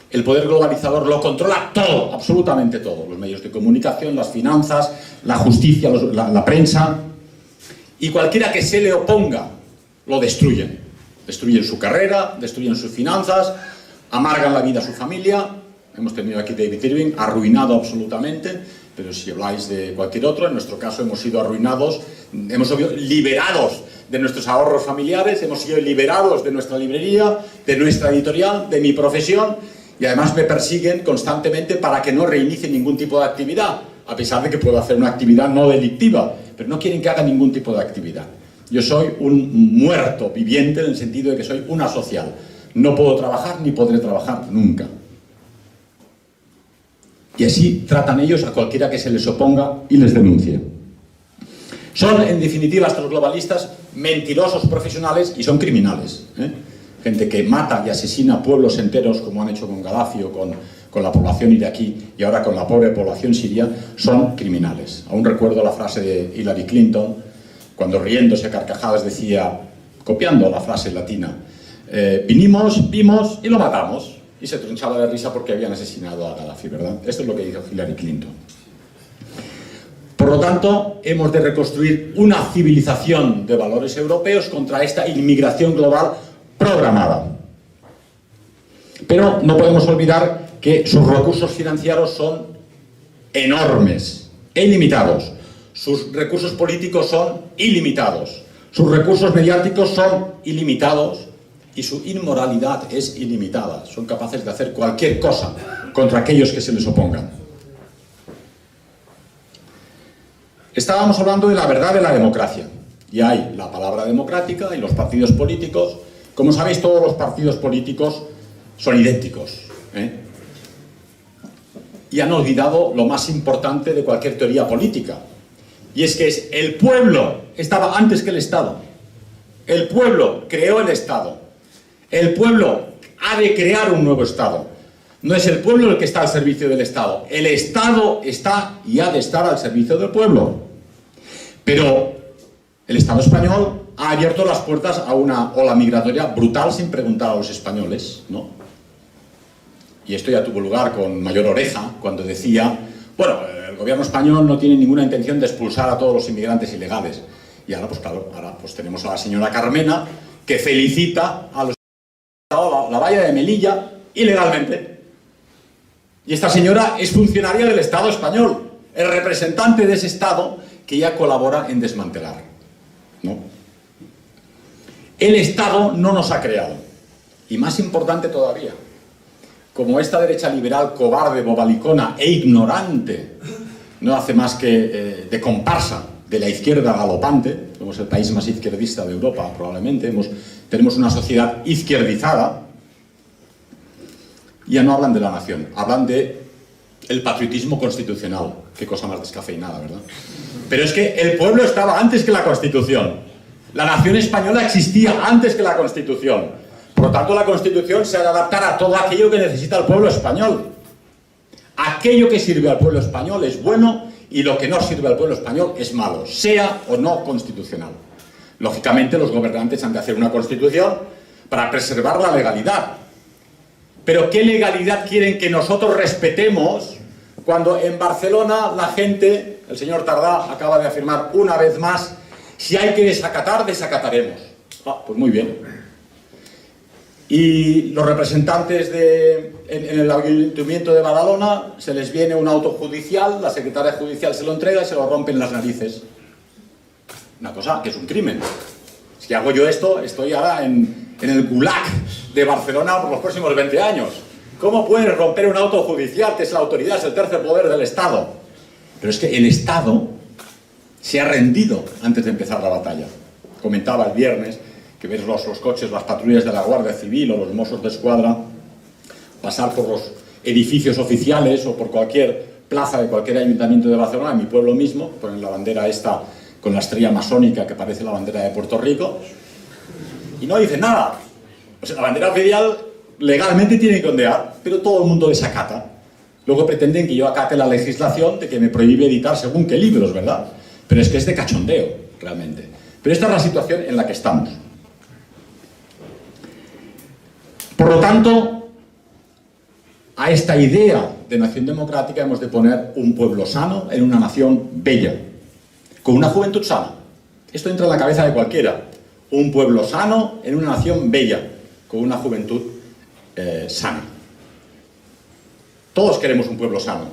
El poder globalizador lo controla todo, absolutamente todo. Los medios de comunicación, las finanzas, la justicia, la prensa. Y cualquiera que se le oponga, lo destruyen. Destruyen su carrera, destruyen sus finanzas, amargan la vida a su familia. Hemos tenido aquí David Irving, arruinado absolutamente, pero si habláis de cualquier otro, en nuestro caso hemos sido arruinados, hemos sido liberados de nuestros ahorros familiares, hemos sido liberados de nuestra librería, de nuestra editorial, de mi profesión, Y además me persiguen constantemente para que no reinicie ningún tipo de actividad, a pesar de que puedo hacer una actividad no delictiva, pero no quieren que haga ningún tipo de actividad. Yo soy un muerto viviente en el sentido de que soy un asocial. No puedo trabajar ni podré trabajar nunca. Y así tratan ellos a cualquiera que se les oponga y les denuncie. Son, en definitiva, estos globalistas mentirosos profesionales y son criminales, ¿eh? Gente que mata y asesina pueblos enteros, como han hecho con Gaddafi o con la población iraquí y ahora con la pobre población siria, son criminales. Aún recuerdo la frase de Hillary Clinton, cuando riéndose a carcajadas decía, copiando la frase latina, vinimos, vimos y lo matamos. Y se tronchaba de risa porque habían asesinado a Gaddafi, ¿verdad? Esto es lo que dijo Hillary Clinton. Por lo tanto, hemos de reconstruir una civilización de valores europeos contra esta inmigración global programada. Pero no podemos olvidar que sus recursos financieros son enormes e ilimitados. Sus recursos políticos son ilimitados. Sus recursos mediáticos son ilimitados. Y su inmoralidad es ilimitada. Son capaces de hacer cualquier cosa contra aquellos que se les opongan. Estábamos hablando de la verdad de la democracia. Y hay la palabra democrática y los partidos políticos. Como sabéis, todos los partidos políticos son idénticos, ¿eh? Y han olvidado lo más importante de cualquier teoría política. Y es que el pueblo estaba antes que el Estado. El pueblo creó el Estado. El pueblo ha de crear un nuevo Estado. No es el pueblo el que está al servicio del Estado. El Estado está y ha de estar al servicio del pueblo. Pero el Estado español ha abierto las puertas a una ola migratoria brutal sin preguntar a los españoles, ¿no? Y esto ya tuvo lugar con Mayor Oreja, cuando decía, bueno, el gobierno español no tiene ninguna intención de expulsar a todos los inmigrantes ilegales. Y ahora, pues claro, tenemos a la señora Carmena, que felicita a los la valla de Melilla ilegalmente. Y esta señora es funcionaria del Estado español, el representante de ese Estado que ya colabora en desmantelar, ¿no? El Estado no nos ha creado. Y más importante todavía, como esta derecha liberal cobarde, bobalicona e ignorante no hace más que de comparsa de la izquierda galopante, somos el país más izquierdista de Europa probablemente, tenemos una sociedad izquierdizada. Ya no hablan de la nación, hablan de el patriotismo constitucional. Qué cosa más descafeinada, ¿verdad? Pero es que el pueblo estaba antes que la Constitución. La nación española existía antes que la Constitución. Por lo tanto, la Constitución se ha de adaptar a todo aquello que necesita el pueblo español. Aquello que sirve al pueblo español es bueno y lo que no sirve al pueblo español es malo, sea o no constitucional. Lógicamente, los gobernantes han de hacer una Constitución para preservar la legalidad. Pero ¿qué legalidad quieren que nosotros respetemos cuando en Barcelona la gente, el señor Tardá acaba de afirmar una vez más, si hay que desacatar, desacataremos? Pues muy bien. Y los representantes en el Ayuntamiento de Badalona se les viene un auto judicial, la secretaria judicial se lo entrega y se lo rompen las narices. Una cosa que es un crimen. Si hago yo esto, estoy ahora en el gulag de Barcelona por los próximos 20 años. ¿Cómo pueden romper un auto judicial, que es la autoridad, es el tercer poder del Estado? Pero es que el Estado se ha rendido antes de empezar la batalla. Comentaba el viernes que ves los coches, las patrullas de la Guardia Civil o los Mossos de Escuadra pasar por los edificios oficiales o por cualquier plaza de cualquier ayuntamiento de Barcelona, en mi pueblo mismo, ponen la bandera esta con la estrella masónica que parece la bandera de Puerto Rico, y no dicen nada. O sea, la bandera oficial legalmente tiene que ondear, pero todo el mundo desacata. Luego pretenden que yo acate la legislación de que me prohíbe editar según qué libros, ¿verdad? Pero es que es de cachondeo, realmente. Pero esta es la situación en la que estamos. Por lo tanto, a esta idea de nación democrática hemos de poner un pueblo sano en una nación bella, con una juventud sana. Esto entra en la cabeza de cualquiera. Un pueblo sano en una nación bella, con una juventud sana. Todos queremos un pueblo sano,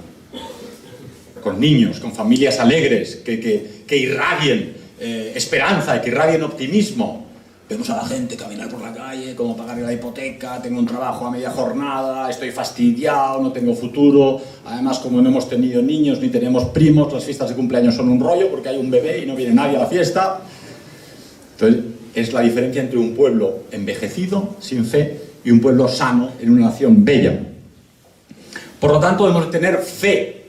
con niños, con familias alegres, que irradien esperanza, que irradien optimismo, Vemos a la gente caminar por la calle, cómo pagar la hipoteca, tengo un trabajo a media jornada, estoy fastidiado, no tengo futuro. Además, como no hemos tenido niños ni tenemos primos, las fiestas de cumpleaños son un rollo porque hay un bebé y no viene nadie a la fiesta. Entonces, es la diferencia entre un pueblo envejecido, sin fe, y un pueblo sano en una nación bella. Por lo tanto, debemos tener fe,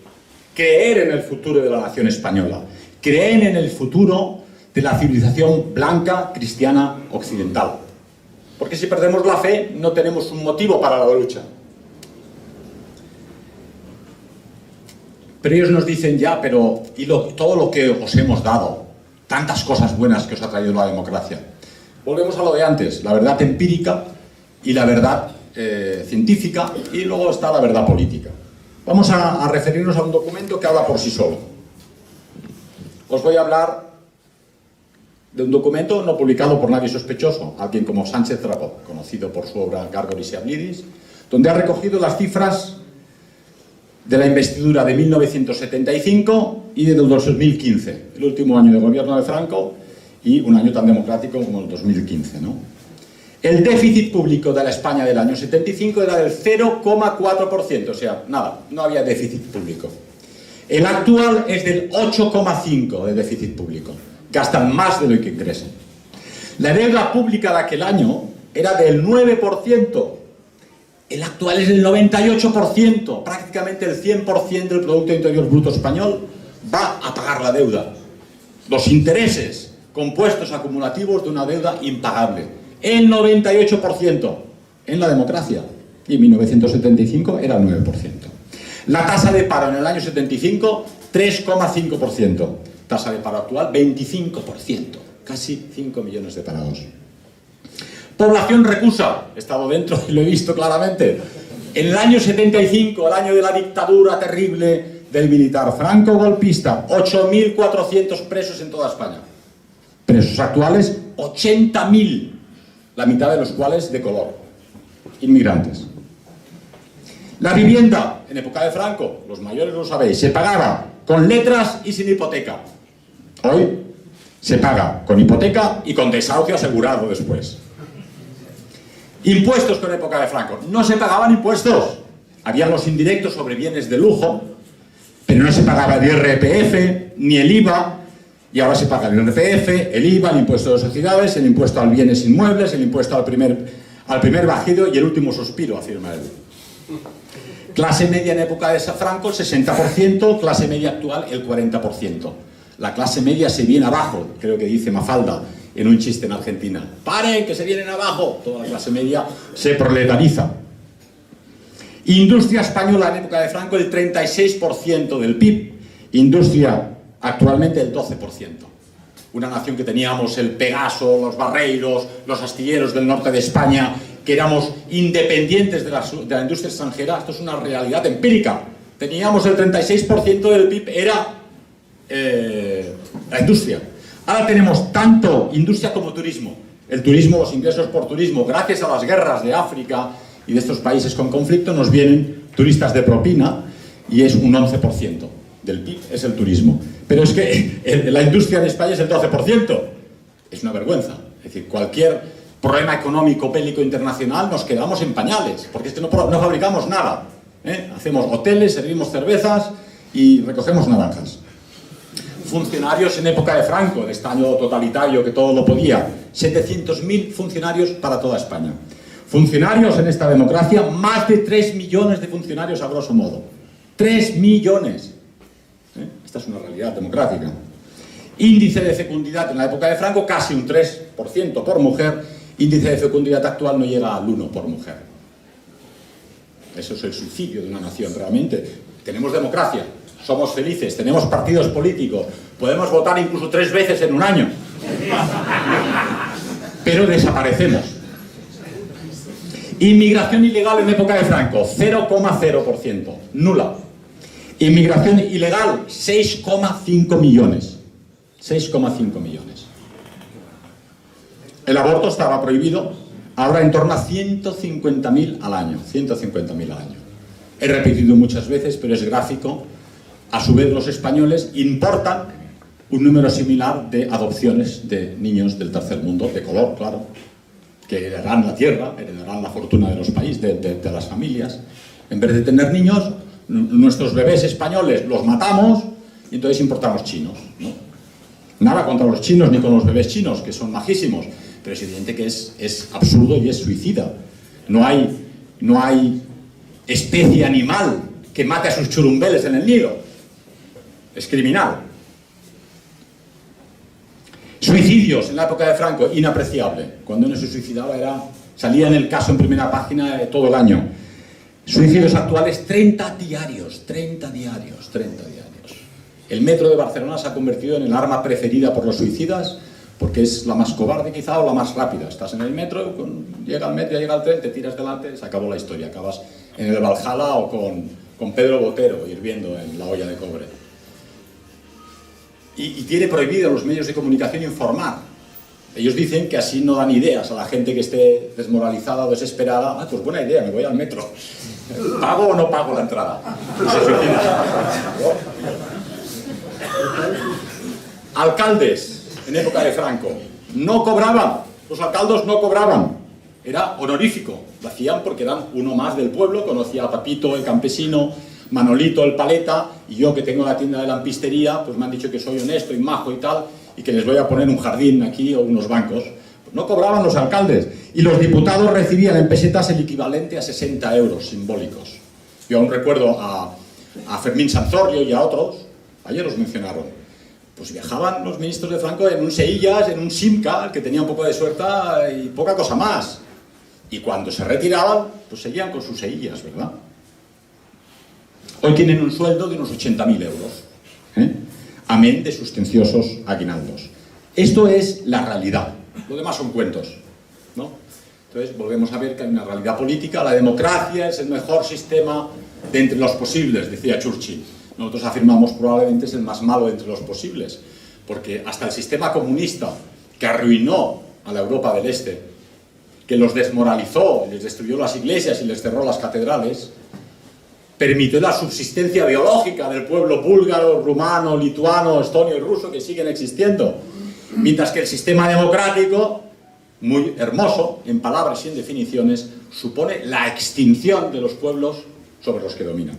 creer en el futuro de la nación española, creer en el futuro de la civilización blanca, cristiana, occidental. Porque si perdemos la fe, no tenemos un motivo para la lucha. Pero ellos nos dicen ya, pero ¿y todo lo que os hemos dado? Tantas cosas buenas que os ha traído la democracia. Volvemos a lo de antes, la verdad empírica y la verdad científica, y luego está la verdad política. Vamos a referirnos a un documento que habla por sí solo. Os voy a hablar de un documento no publicado por nadie sospechoso, alguien como Sánchez Dragó, conocido por su obra Gárgolis y Ablidis, donde ha recogido las cifras de la investidura de 1975 y de 2015, el último año de gobierno de Franco y un año tan democrático como el 2015, ¿no? El déficit público de la España del año 75 era del 0,4%, o sea, nada, no había déficit público. El actual es del 8,5% de déficit público. Gastan más de lo que ingresan. La deuda pública de aquel año era del 9%. El actual es del 98%. Prácticamente el 100% del Producto Interior Bruto español va a pagar la deuda. Los intereses compuestos acumulativos de una deuda impagable. El 98% en la democracia. Y en 1975 era el 9%. La tasa de paro en el año 75, 3,5%. Tasa de paro actual, 25%. Casi 5 millones de parados. Población reclusa. He estado dentro y lo he visto claramente. En el año 75, el año de la dictadura terrible del militar franco-golpista, 8.400 presos en toda España. Presos actuales, 80.000. La mitad de los cuales de color. Inmigrantes. La vivienda, en época de Franco, los mayores lo sabéis, se pagaba con letras y sin hipoteca. Hoy se paga con hipoteca y con desahucio asegurado después. Impuestos con época de Franco. No se pagaban impuestos. Habían los indirectos sobre bienes de lujo, pero no se pagaba el IRPF ni el IVA. Y ahora se paga el IRPF, el IVA, el impuesto de sociedades, el impuesto a bienes inmuebles, el impuesto al primer bajido y el último suspiro, afirma él. Clase media en época de Franco, el 60%, clase media actual, el 40%. La clase media se viene abajo, creo que dice Mafalda en un chiste en Argentina. ¡Paren, que se vienen abajo! Toda la clase media se proletariza. Industria española en época de Franco, el 36% del PIB. Industria actualmente el 12%. Una nación que teníamos el Pegaso, los Barreiros, los astilleros del norte de España, que éramos independientes de la industria extranjera. Esto es una realidad empírica. Teníamos el 36% del PIB, era la industria. Ahora tenemos tanto industria como turismo. El turismo, los ingresos por turismo, gracias a las guerras de África y de estos países con conflicto, nos vienen turistas de propina y es un 11% del PIB, es el turismo. Pero es que la industria en España es el 12%. Es una vergüenza. Es decir, cualquier problema económico, bélico internacional, nos quedamos en pañales, porque es que no fabricamos nada. Hacemos hoteles, servimos cervezas y recogemos naranjas. Funcionarios en época de Franco, en este año totalitario que todo lo podía, 700.000 funcionarios para toda España. Funcionarios en esta democracia, más de 3 millones de funcionarios a grosso modo. 3 millones. Esta es una realidad democrática. Índice de fecundidad en la época de Franco, casi un 3% por mujer. Índice de fecundidad actual no llega al 1 por mujer. Eso es el suicidio de una nación, realmente. Tenemos democracia, somos felices, tenemos partidos políticos, podemos votar incluso 3 veces en un año. Pero desaparecemos. Inmigración ilegal en época de Franco, 0,0%, nula. Inmigración ilegal, 6,5 millones. 6,5 millones. El aborto estaba prohibido, ahora en torno a 150.000 al año. 150.000 al año. He repetido muchas veces, pero es gráfico. A su vez, los españoles importan un número similar de adopciones de niños del tercer mundo, de color, claro, que heredarán la tierra, heredarán la fortuna de los países, de las familias. En vez de tener niños, nuestros bebés españoles los matamos y entonces importamos chinos, ¿no? Nada contra los chinos ni con los bebés chinos, que son majísimos, pero es evidente que es absurdo y es suicida. No hay especie animal que mate a sus churumbeles en el nido. Es criminal. Suicidios en la época de Franco, inapreciable. Cuando uno se suicidaba salía en el caso en primera página todo el año. Suicidios actuales, 30 diarios. El metro de Barcelona se ha convertido en el arma preferida por los suicidas porque es la más cobarde quizá o la más rápida. Estás en el metro, llega el metro, llega el tren, te tiras delante, se acabó la historia. Acabas en el Valhalla o con Pedro Botero hirviendo en la olla de cobre. Y tiene prohibido a los medios de comunicación informar. Ellos dicen que así no dan ideas a la gente que esté desmoralizada o desesperada. Ah, pues buena idea, me voy al metro. ¿Pago o no pago la entrada? Alcaldes en época de Franco no cobraban. Los alcaldes no cobraban. Era honorífico. Lo hacían porque eran uno más del pueblo. Conocía a Papito, el campesino, Manolito, el paleta, y yo que tengo la tienda de lampistería, pues me han dicho que soy honesto y majo y tal, y que les voy a poner un jardín aquí o unos bancos. Pues no cobraban los alcaldes, y los diputados recibían en pesetas el equivalente a 60 euros simbólicos. Yo aún recuerdo a Fermín Sanzorrio y a otros, ayer los mencionaron, pues viajaban los ministros de Franco en un Seillas, en un Simca, que tenía un poco de suerte y poca cosa más. Y cuando se retiraban, pues seguían con sus Seillas, ¿verdad? Hoy tienen un sueldo de unos 80.000 euros, amén de sustanciosos aguinaldos. Esto es la realidad, lo demás son cuentos, ¿no? Entonces volvemos a ver que hay una realidad política, la democracia es el mejor sistema de entre los posibles, decía Churchill. Nosotros afirmamos probablemente es el más malo de entre los posibles, porque hasta el sistema comunista, que arruinó a la Europa del Este, que los desmoralizó, les destruyó las iglesias y les cerró las catedrales, permitió la subsistencia biológica del pueblo búlgaro, rumano, lituano, estonio y ruso que siguen existiendo. Mientras que el sistema democrático, muy hermoso, en palabras y en definiciones, supone la extinción de los pueblos sobre los que dominan.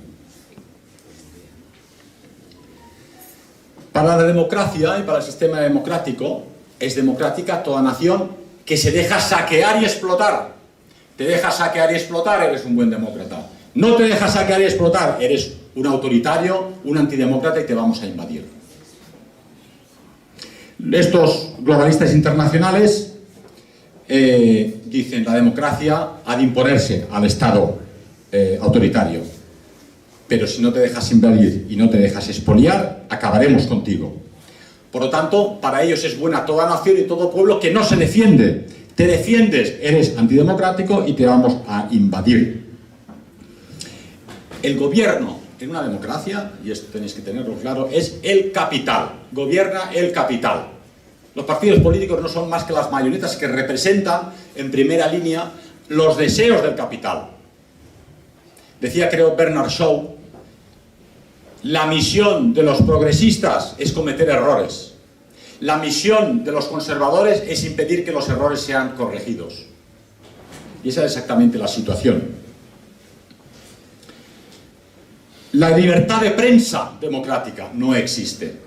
Para la democracia y para el sistema democrático, es democrática toda nación que se deja saquear y explotar. Te dejas saquear y explotar, eres un buen demócrata. No te dejas saquear y explotar, eres un autoritario, un antidemócrata y te vamos a invadir. Estos globalistas internacionales dicen la democracia ha de imponerse al Estado autoritario, pero si no te dejas invadir y no te dejas expoliar, acabaremos contigo. Por lo tanto, para ellos es buena toda nación y todo pueblo que no se defiende. Te defiendes, eres antidemocrático y te vamos a invadir. El gobierno en una democracia, y esto tenéis que tenerlo claro, es el capital. Gobierna el capital. Los partidos políticos no son más que las marionetas que representan en primera línea los deseos del capital. Decía, creo, Bernard Shaw, la misión de los progresistas es cometer errores. La misión de los conservadores es impedir que los errores sean corregidos. Y esa es exactamente la situación. La libertad de prensa democrática no existe.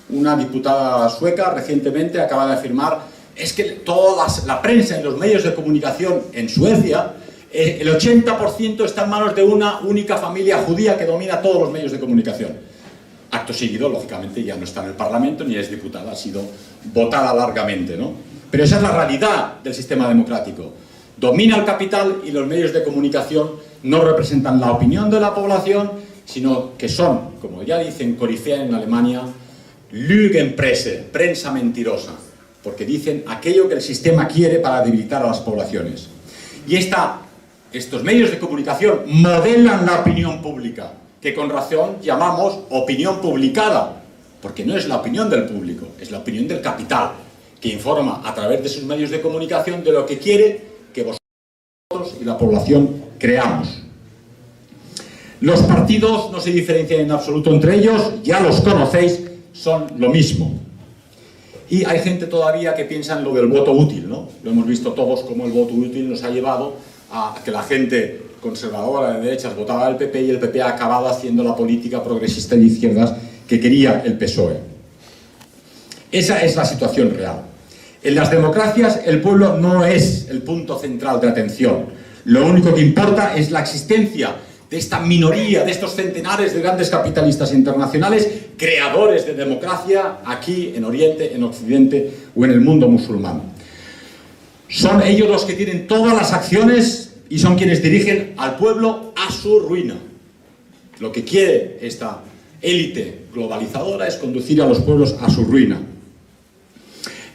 Una diputada sueca recientemente acaba de afirmar es que toda la prensa y los medios de comunicación en Suecia, el 80% está en manos de una única familia judía que domina todos los medios de comunicación. Acto seguido, lógicamente, ya no está en el Parlamento ni es diputada, ha sido votada largamente, ¿no? Pero esa es la realidad del sistema democrático. Domina el capital y los medios de comunicación no representan la opinión de la población, sino que son, como ya dicen corifea en Alemania, Lügenpresse, prensa mentirosa, porque dicen aquello que el sistema quiere para debilitar a las poblaciones. Y estos medios de comunicación modelan la opinión pública, que con razón llamamos opinión publicada, porque no es la opinión del público, es la opinión del capital, que informa a través de sus medios de comunicación de lo que quiere que vosotros y la población creamos. Los partidos no se diferencian en absoluto entre ellos, ya los conocéis, son lo mismo. Y hay gente todavía que piensa en lo del voto útil, ¿no? Lo hemos visto todos como el voto útil nos ha llevado a que la gente conservadora de derechas votaba al PP y el PP ha acabado haciendo la política progresista de izquierdas que quería el PSOE. Esa es la situación real. En las democracias el pueblo no es el punto central de atención. Lo único que importa es la existencia de esta minoría, de estos centenares de grandes capitalistas internacionales, creadores de democracia aquí en Oriente, en Occidente o en el mundo musulmán. Son ellos los que tienen todas las acciones y son quienes dirigen al pueblo a su ruina. Lo que quiere esta élite globalizadora es conducir a los pueblos a su ruina.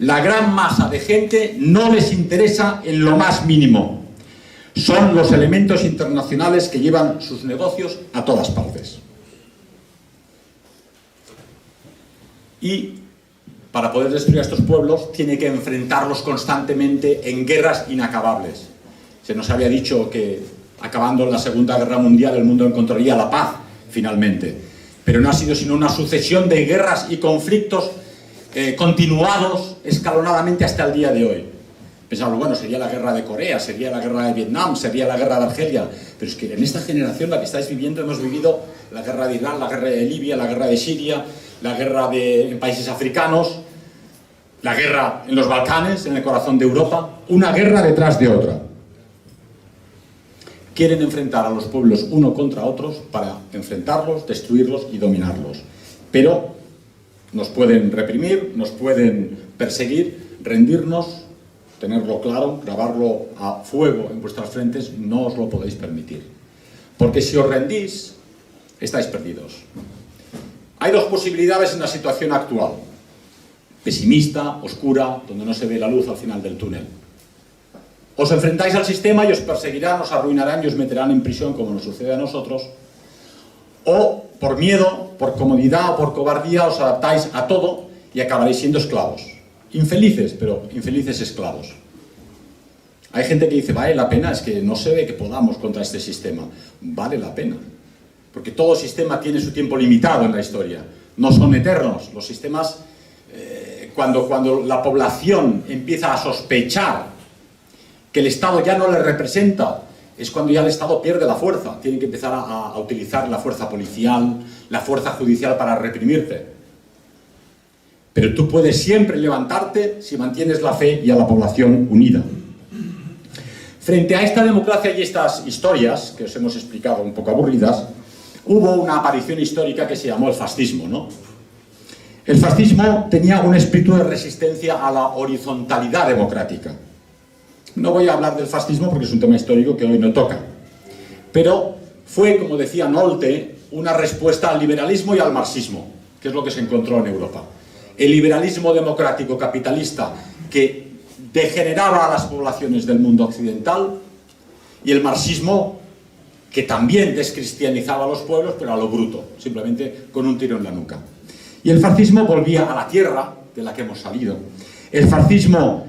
La gran masa de gente no les interesa en lo más mínimo. Son los elementos internacionales que llevan sus negocios a todas partes. Y para poder destruir a estos pueblos tiene que enfrentarlos constantemente en guerras inacabables. Se nos había dicho que acabando la Segunda Guerra Mundial el mundo encontraría la paz finalmente, pero no ha sido sino una sucesión de guerras y conflictos continuados escalonadamente hasta el día de hoy. Pensamos, bueno, sería la guerra de Corea, sería la guerra de Vietnam, sería la guerra de Argelia, pero es que en esta generación, la que estáis viviendo, hemos vivido la guerra de Irán, la guerra de Libia, la guerra de Siria, la guerra en países africanos, la guerra en los Balcanes, en el corazón de Europa, una guerra detrás de otra. Quieren enfrentar a los pueblos uno contra otros para enfrentarlos, destruirlos y dominarlos. Pero nos pueden reprimir, nos pueden perseguir, rendirnos, tenerlo claro, grabarlo a fuego en vuestras frentes, no os lo podéis permitir. Porque si os rendís, estáis perdidos. Hay dos posibilidades en la situación actual. Pesimista, oscura, donde no se ve la luz al final del túnel. Os enfrentáis al sistema y os perseguirán, os arruinarán y os meterán en prisión como nos sucede a nosotros. O por miedo, por comodidad o por cobardía os adaptáis a todo y acabaréis siendo esclavos. Infelices, pero infelices esclavos. Hay gente que dice, vale la pena, es que no se ve que podamos contra este sistema. Vale la pena, porque todo sistema tiene su tiempo limitado en la historia. No son eternos. Los sistemas, cuando la población empieza a sospechar que el Estado ya no le representa, es cuando ya el Estado pierde la fuerza. Tiene que empezar a utilizar la fuerza policial, la fuerza judicial para reprimirte. Pero tú puedes siempre levantarte si mantienes la fe y a la población unida. Frente a esta democracia y estas historias, que os hemos explicado un poco aburridas, hubo una aparición histórica que se llamó el fascismo, ¿no? El fascismo tenía un espíritu de resistencia a la horizontalidad democrática. No voy a hablar del fascismo porque es un tema histórico que hoy no toca. Pero fue, como decía Nolte, una respuesta al liberalismo y al marxismo, que es lo que se encontró en Europa. El liberalismo democrático capitalista que degeneraba a las poblaciones del mundo occidental y el marxismo que también descristianizaba a los pueblos, pero a lo bruto, simplemente con un tiro en la nuca. Y el fascismo volvía a la tierra de la que hemos salido. El fascismo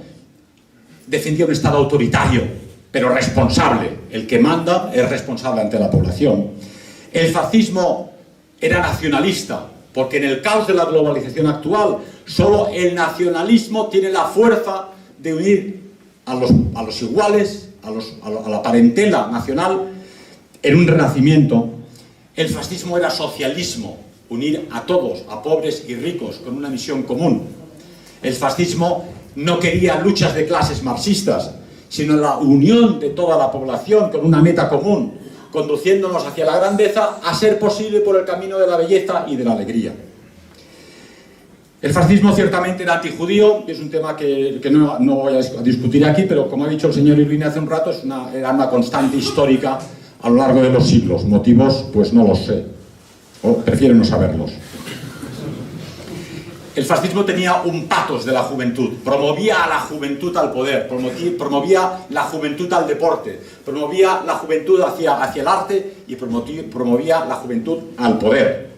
defendía un Estado autoritario, pero responsable. El que manda es responsable ante la población. El fascismo era nacionalista, porque en el caos de la globalización actual, solo el nacionalismo tiene la fuerza de unir a los iguales, a la parentela nacional, en un renacimiento. El fascismo era socialismo, unir a todos, a pobres y ricos, con una misión común. El fascismo no quería luchas de clases marxistas, sino la unión de toda la población con una meta común, conduciéndonos hacia la grandeza, a ser posible por el camino de la belleza y de la alegría. El fascismo ciertamente era antijudío, y es un tema que no voy a discutir aquí, pero como ha dicho el señor Irvine hace un rato, era una constante histórica a lo largo de los siglos. Motivos, pues no los sé, o prefiero no saberlos. El fascismo tenía un pathos de la juventud, promovía a la juventud al poder, promovía la juventud al deporte, promovía la juventud hacia el arte y promovía la juventud al poder.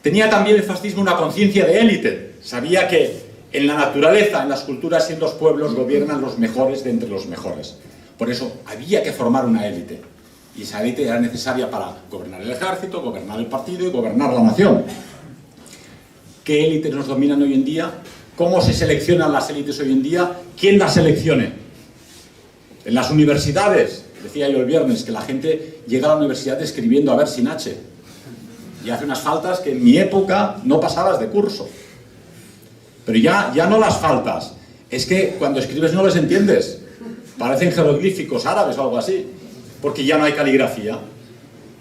Tenía también el fascismo una conciencia de élite, sabía que en la naturaleza, en las culturas y en los pueblos gobiernan los mejores de entre los mejores. Por eso había que formar una élite, y esa élite era necesaria para gobernar el ejército, gobernar el partido y gobernar la nación. qué élites nos dominan hoy en día, cómo se seleccionan las élites hoy en día, quién las seleccione. En las universidades, decía yo el viernes, que la gente llega a la universidad escribiendo a ver sin H y hace unas faltas que en mi época no pasabas de curso. Pero ya no las faltas, es que cuando escribes no les entiendes, parecen jeroglíficos árabes o algo así, porque ya no hay caligrafía.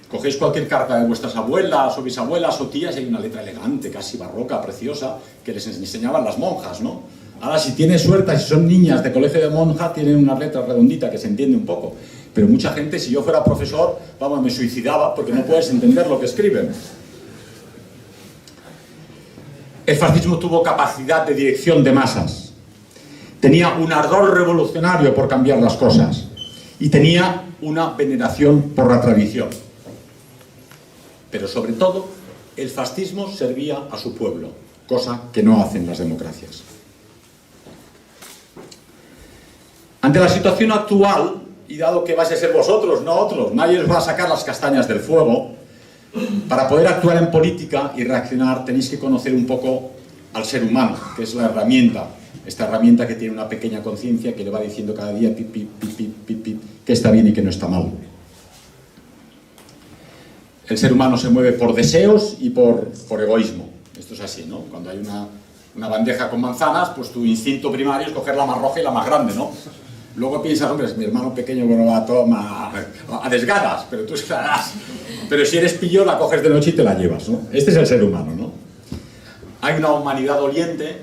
Cogéis cualquier carta de vuestras abuelas o bisabuelas o tías y hay una letra elegante, casi barroca, preciosa, que les enseñaban las monjas, ¿no? Ahora, si tienes suerte, si son niñas de colegio de monja, tienen una letra redondita que se entiende un poco. Pero mucha gente, si yo fuera profesor, vamos, me suicidaba porque no puedes entender lo que escriben. El fascismo tuvo capacidad de dirección de masas. Tenía un ardor revolucionario por cambiar las cosas. Y tenía una veneración por la tradición. Pero sobre todo, el fascismo servía a su pueblo, cosa que no hacen las democracias. Ante la situación actual, y dado que vais a ser vosotros, no otros, nadie os va a sacar las castañas del fuego, para poder actuar en política y reaccionar tenéis que conocer un poco al ser humano, que es la herramienta, esta herramienta que tiene una pequeña conciencia que le va diciendo cada día pip, pip, pip, pip, pip, pip, que está bien y que no está mal. El ser humano se mueve por deseos y por egoísmo. Esto es así, ¿no? Cuando hay una bandeja con manzanas, pues tu instinto primario es coger la más roja y la más grande, ¿no? Luego piensas, hombre, es mi hermano pequeño, bueno, va a desganas, pero tú estarás. Pero si eres pillo, la coges de noche y te la llevas, ¿no? Este es el ser humano, ¿no? Hay una humanidad doliente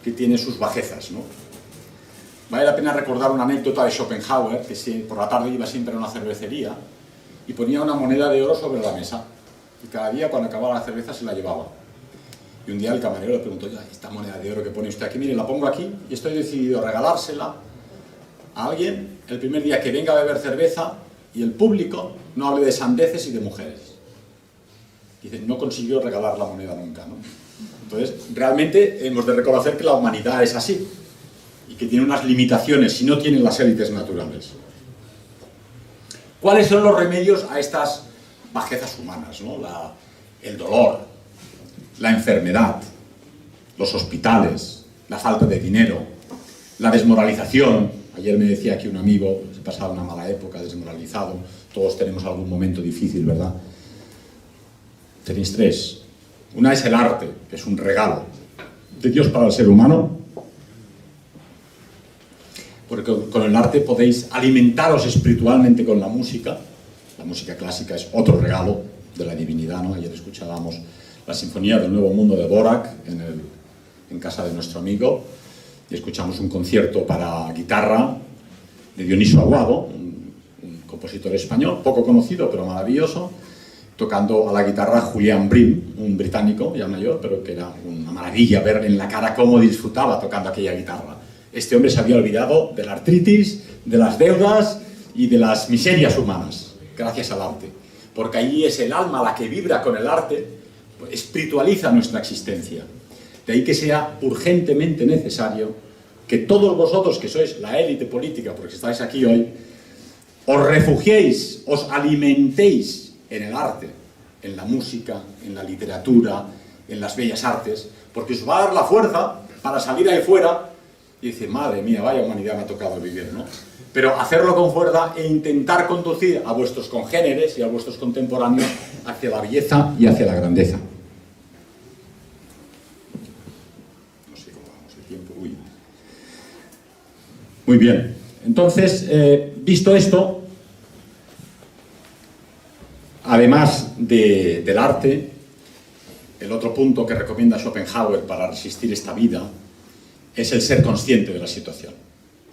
que tiene sus bajezas, ¿no? Vale la pena recordar una anécdota de Schopenhauer, que por la tarde iba siempre a una cervecería y ponía una moneda de oro sobre la mesa. Y cada día, cuando acababa la cerveza, se la llevaba. Y un día el camarero le preguntó, oye, esta moneda de oro que pone usted aquí, mire, la pongo aquí y estoy decidido a regalársela a alguien el primer día que venga a beber cerveza y el público no hable de sandeces y de mujeres. Dice, no consiguió regalar la moneda nunca, ¿no? Entonces, realmente hemos de reconocer que la humanidad es así y que tiene unas limitaciones si no tienen las élites naturales. ¿Cuáles son los remedios a estas bajezas humanas, ¿no? El dolor, la enfermedad, los hospitales, la falta de dinero, la desmoralización. Ayer me decía aquí un amigo, se pasaba una mala época, desmoralizado. Todos tenemos algún momento difícil, ¿verdad? Tenéis tres. Una es el arte, que es un regalo de Dios para el ser humano. Porque con el arte podéis alimentaros espiritualmente con la música. La música clásica es otro regalo de la divinidad, ¿no? Ayer escuchábamos la Sinfonía del Nuevo Mundo de Dvořák en casa de nuestro amigo. Y escuchamos un concierto para guitarra de Dionisio Aguado, un compositor español, poco conocido pero maravilloso, tocando a la guitarra Julian Bream, un británico ya mayor, pero que era una maravilla ver en la cara cómo disfrutaba tocando aquella guitarra. Este hombre se había olvidado de la artritis, de las deudas y de las miserias humanas, gracias al arte. Porque allí es el alma la que vibra con el arte, espiritualiza nuestra existencia. De ahí que sea urgentemente necesario que todos vosotros, que sois la élite política, porque estáis aquí hoy, os refugiéis, os alimentéis en el arte, en la música, en la literatura, en las bellas artes, porque os va a dar la fuerza para salir ahí fuera y decir, madre mía, vaya humanidad me ha tocado vivir, ¿no? Pero hacerlo con fuerza e intentar conducir a vuestros congéneres y a vuestros contemporáneos hacia la belleza y hacia la grandeza. Muy bien, entonces, visto esto, además del arte, el otro punto que recomienda Schopenhauer para resistir esta vida es el ser consciente de la situación.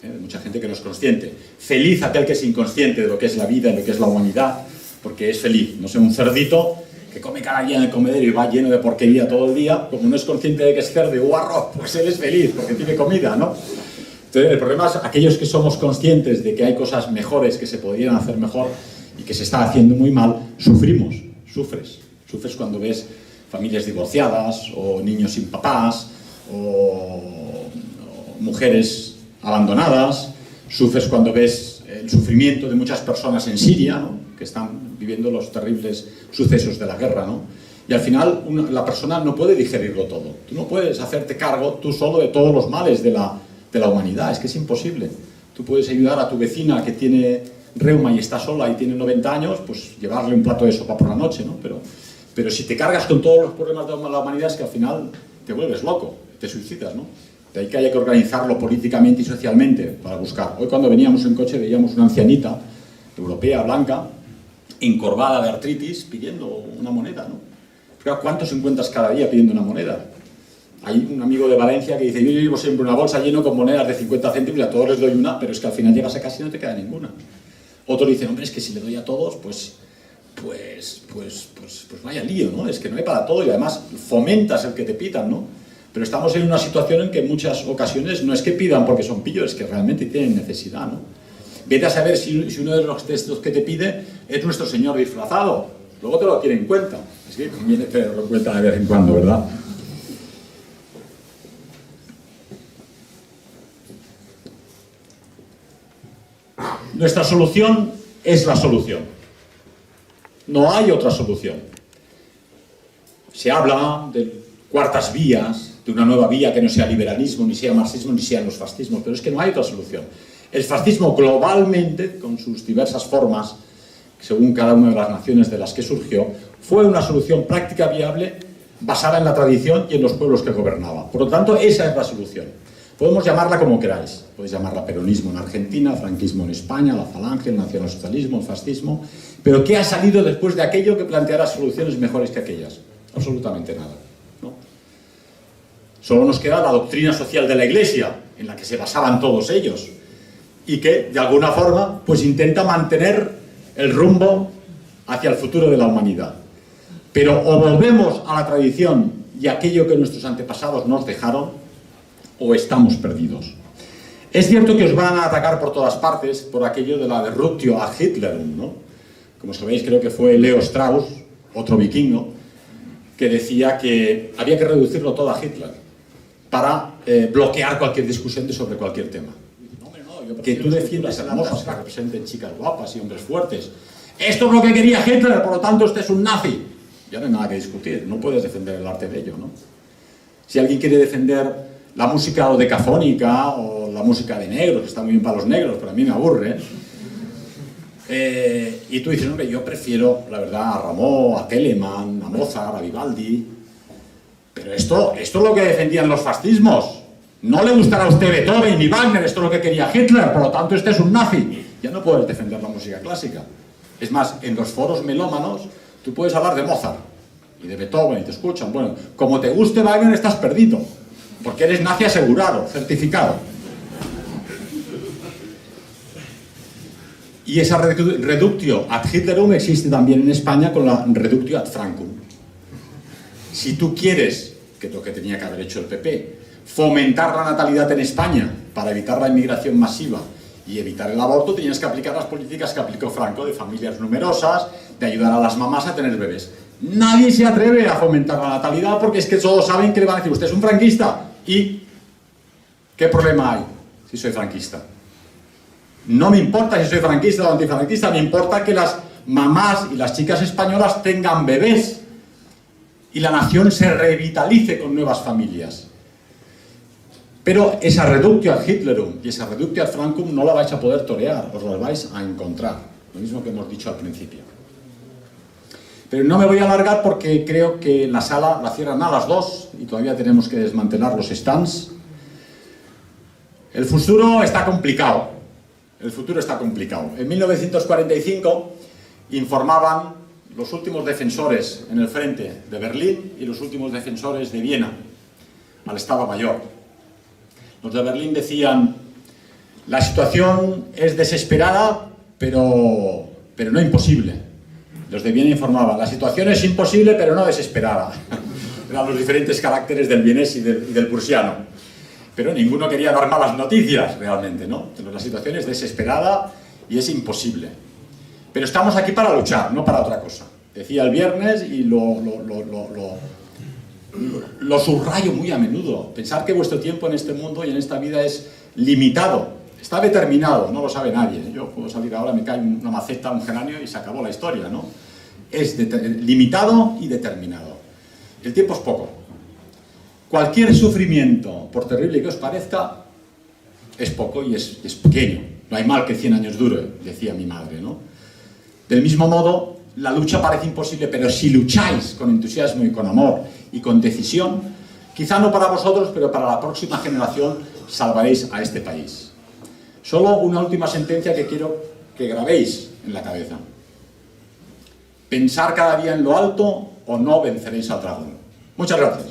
Hay mucha gente que no es consciente. Feliz aquel que es inconsciente de lo que es la vida, de lo que es la humanidad, porque es feliz. No sé, un cerdito que come cada día en el comedero y va lleno de porquería todo el día, como no es consciente de que es cerdo o arroz, pues él es feliz porque tiene comida, ¿no? Entonces, el problema es aquellos que somos conscientes de que hay cosas mejores que se podrían hacer mejor y que se está haciendo muy mal, sufrimos, sufres cuando ves familias divorciadas o niños sin papás o mujeres abandonadas, sufres cuando ves el sufrimiento de muchas personas en Siria, ¿no? Que están viviendo los terribles sucesos de la guerra, ¿no? Y al final la persona no puede digerirlo todo. Tú no puedes hacerte cargo tú solo de todos los males de la humanidad, es que es imposible. Tú puedes ayudar a tu vecina que tiene reuma y está sola y tiene 90 años, pues llevarle un plato de sopa por la noche, ¿no? Pero si te cargas con todos los problemas de la humanidad es que al final te vuelves loco, te suicidas, ¿no? De ahí que haya que organizarlo políticamente y socialmente para buscar. Hoy cuando veníamos en coche veíamos una ancianita europea, blanca, encorvada de artritis, pidiendo una moneda, ¿no? Pero ¿cuántos encuentras cada día pidiendo una moneda? Hay un amigo de Valencia que dice, yo llevo siempre una bolsa llena con monedas de 50 céntimos y a todos les doy una, pero es que al final llegas a casa y no te queda ninguna. Otro dice, hombre, es que si le doy a todos, pues vaya lío, ¿no? Es que no hay para todo y además fomentas el que te pidan, ¿no? Pero estamos en una situación en que en muchas ocasiones no es que pidan porque son pillos, es que realmente tienen necesidad, ¿no? Vete a saber si uno de los textos que te pide es nuestro Señor disfrazado. Luego te lo tiene en cuenta. Es que conviene tenerlo en cuenta de vez en cuando, ¿verdad? Nuestra solución es la solución. No hay otra solución. Se habla de cuartas vías, de una nueva vía que no sea liberalismo, ni sea marxismo, ni sean los fascismos, pero es que no hay otra solución. El fascismo globalmente, con sus diversas formas, según cada una de las naciones de las que surgió, fue una solución práctica viable basada en la tradición y en los pueblos que gobernaba. Por lo tanto, esa es la solución. Podemos llamarla como queráis. Podéis llamarla peronismo en Argentina, franquismo en España, la falange, el nacionalsocialismo, el fascismo. Pero ¿qué ha salido después de aquello que planteara soluciones mejores que aquellas? Absolutamente nada, ¿no? Solo nos queda la doctrina social de la Iglesia, en la que se basaban todos ellos, y que, de alguna forma, pues intenta mantener el rumbo hacia el futuro de la humanidad. Pero o volvemos a la tradición y aquello que nuestros antepasados nos dejaron, o estamos perdidos. Es cierto que os van a atacar por todas partes por aquello de la derruptio ad Hitlerum, ¿no? Como sabéis, creo que fue Leo Strauss, otro vikingo, que decía que había que reducirlo todo a Hitler para bloquear cualquier discusión sobre cualquier tema. Que tú defiendas hermosas que representen chicas guapas y hombres fuertes. Esto es lo que quería Hitler, por lo tanto este es un nazi. Ya no hay nada que discutir, no puedes defender el arte de ello, ¿no? Si alguien quiere defender la música decafónica o la música de negros, que está muy bien para los negros, pero a mí me aburre, y tú dices, hombre, yo prefiero, la verdad, a Rameau, a Telemann, a Mozart, a Vivaldi, pero esto es lo que defendían los fascismos. No le gustará a usted Beethoven ni Wagner, esto es lo que quería Hitler, por lo tanto este es un nazi. Ya no puedes defender la música clásica. Es más, en los foros melómanos tú puedes hablar de Mozart y de Beethoven y te escuchan. Bueno, como te guste Wagner estás perdido, porque eres nazi asegurado, certificado. Y esa reductio ad Hitlerum existe también en España con la reductio ad Francum. Si tú quieres, que es lo que tenía que haber hecho el PP, fomentar la natalidad en España para evitar la inmigración masiva y evitar el aborto, tenías que aplicar las políticas que aplicó Franco, de familias numerosas, de ayudar a las mamás a tener bebés. Nadie se atreve a fomentar la natalidad porque es que todos saben que le van a decir, usted es un franquista. ¿Y qué problema hay si soy franquista? No me importa si soy franquista o antifranquista, me importa que las mamás y las chicas españolas tengan bebés y la nación se revitalice con nuevas familias. Pero esa reductio ad Hitlerum y esa reductio ad Francum no la vais a poder torear, os la vais a encontrar. Lo mismo que hemos dicho al principio. Pero no me voy a alargar porque creo que la sala la cierran a las 2 y todavía tenemos que desmantelar los stands. El futuro está complicado. El futuro está complicado. En 1945 informaban los últimos defensores en el frente de Berlín y los últimos defensores de Viena al Estado Mayor. Los de Berlín decían, la situación es desesperada, pero no imposible. Los de Viena informaban, la situación es imposible, pero no desesperada. Eran los diferentes caracteres del vienés y del prusiano. Pero ninguno quería dar malas noticias, realmente, ¿no? Pero la situación es desesperada y es imposible. Pero estamos aquí para luchar, no para otra cosa. Decía el viernes y lo subrayo muy a menudo. Pensar que vuestro tiempo en este mundo y en esta vida es limitado. Está determinado, no lo sabe nadie. Yo puedo salir ahora, me cae una maceta, un geranio y se acabó la historia, ¿no? es limitado y determinado. El tiempo es poco. Cualquier sufrimiento, por terrible que os parezca, es poco y es pequeño. No hay mal que 100 años dure, decía mi madre, ¿no? Del mismo modo, la lucha parece imposible, pero si lucháis con entusiasmo y con amor y con decisión, quizá no para vosotros, pero para la próxima generación, salvaréis a este país. Solo una última sentencia que quiero que grabéis en la cabeza. Pensar cada día en lo alto o no venceréis al dragón. Muchas gracias.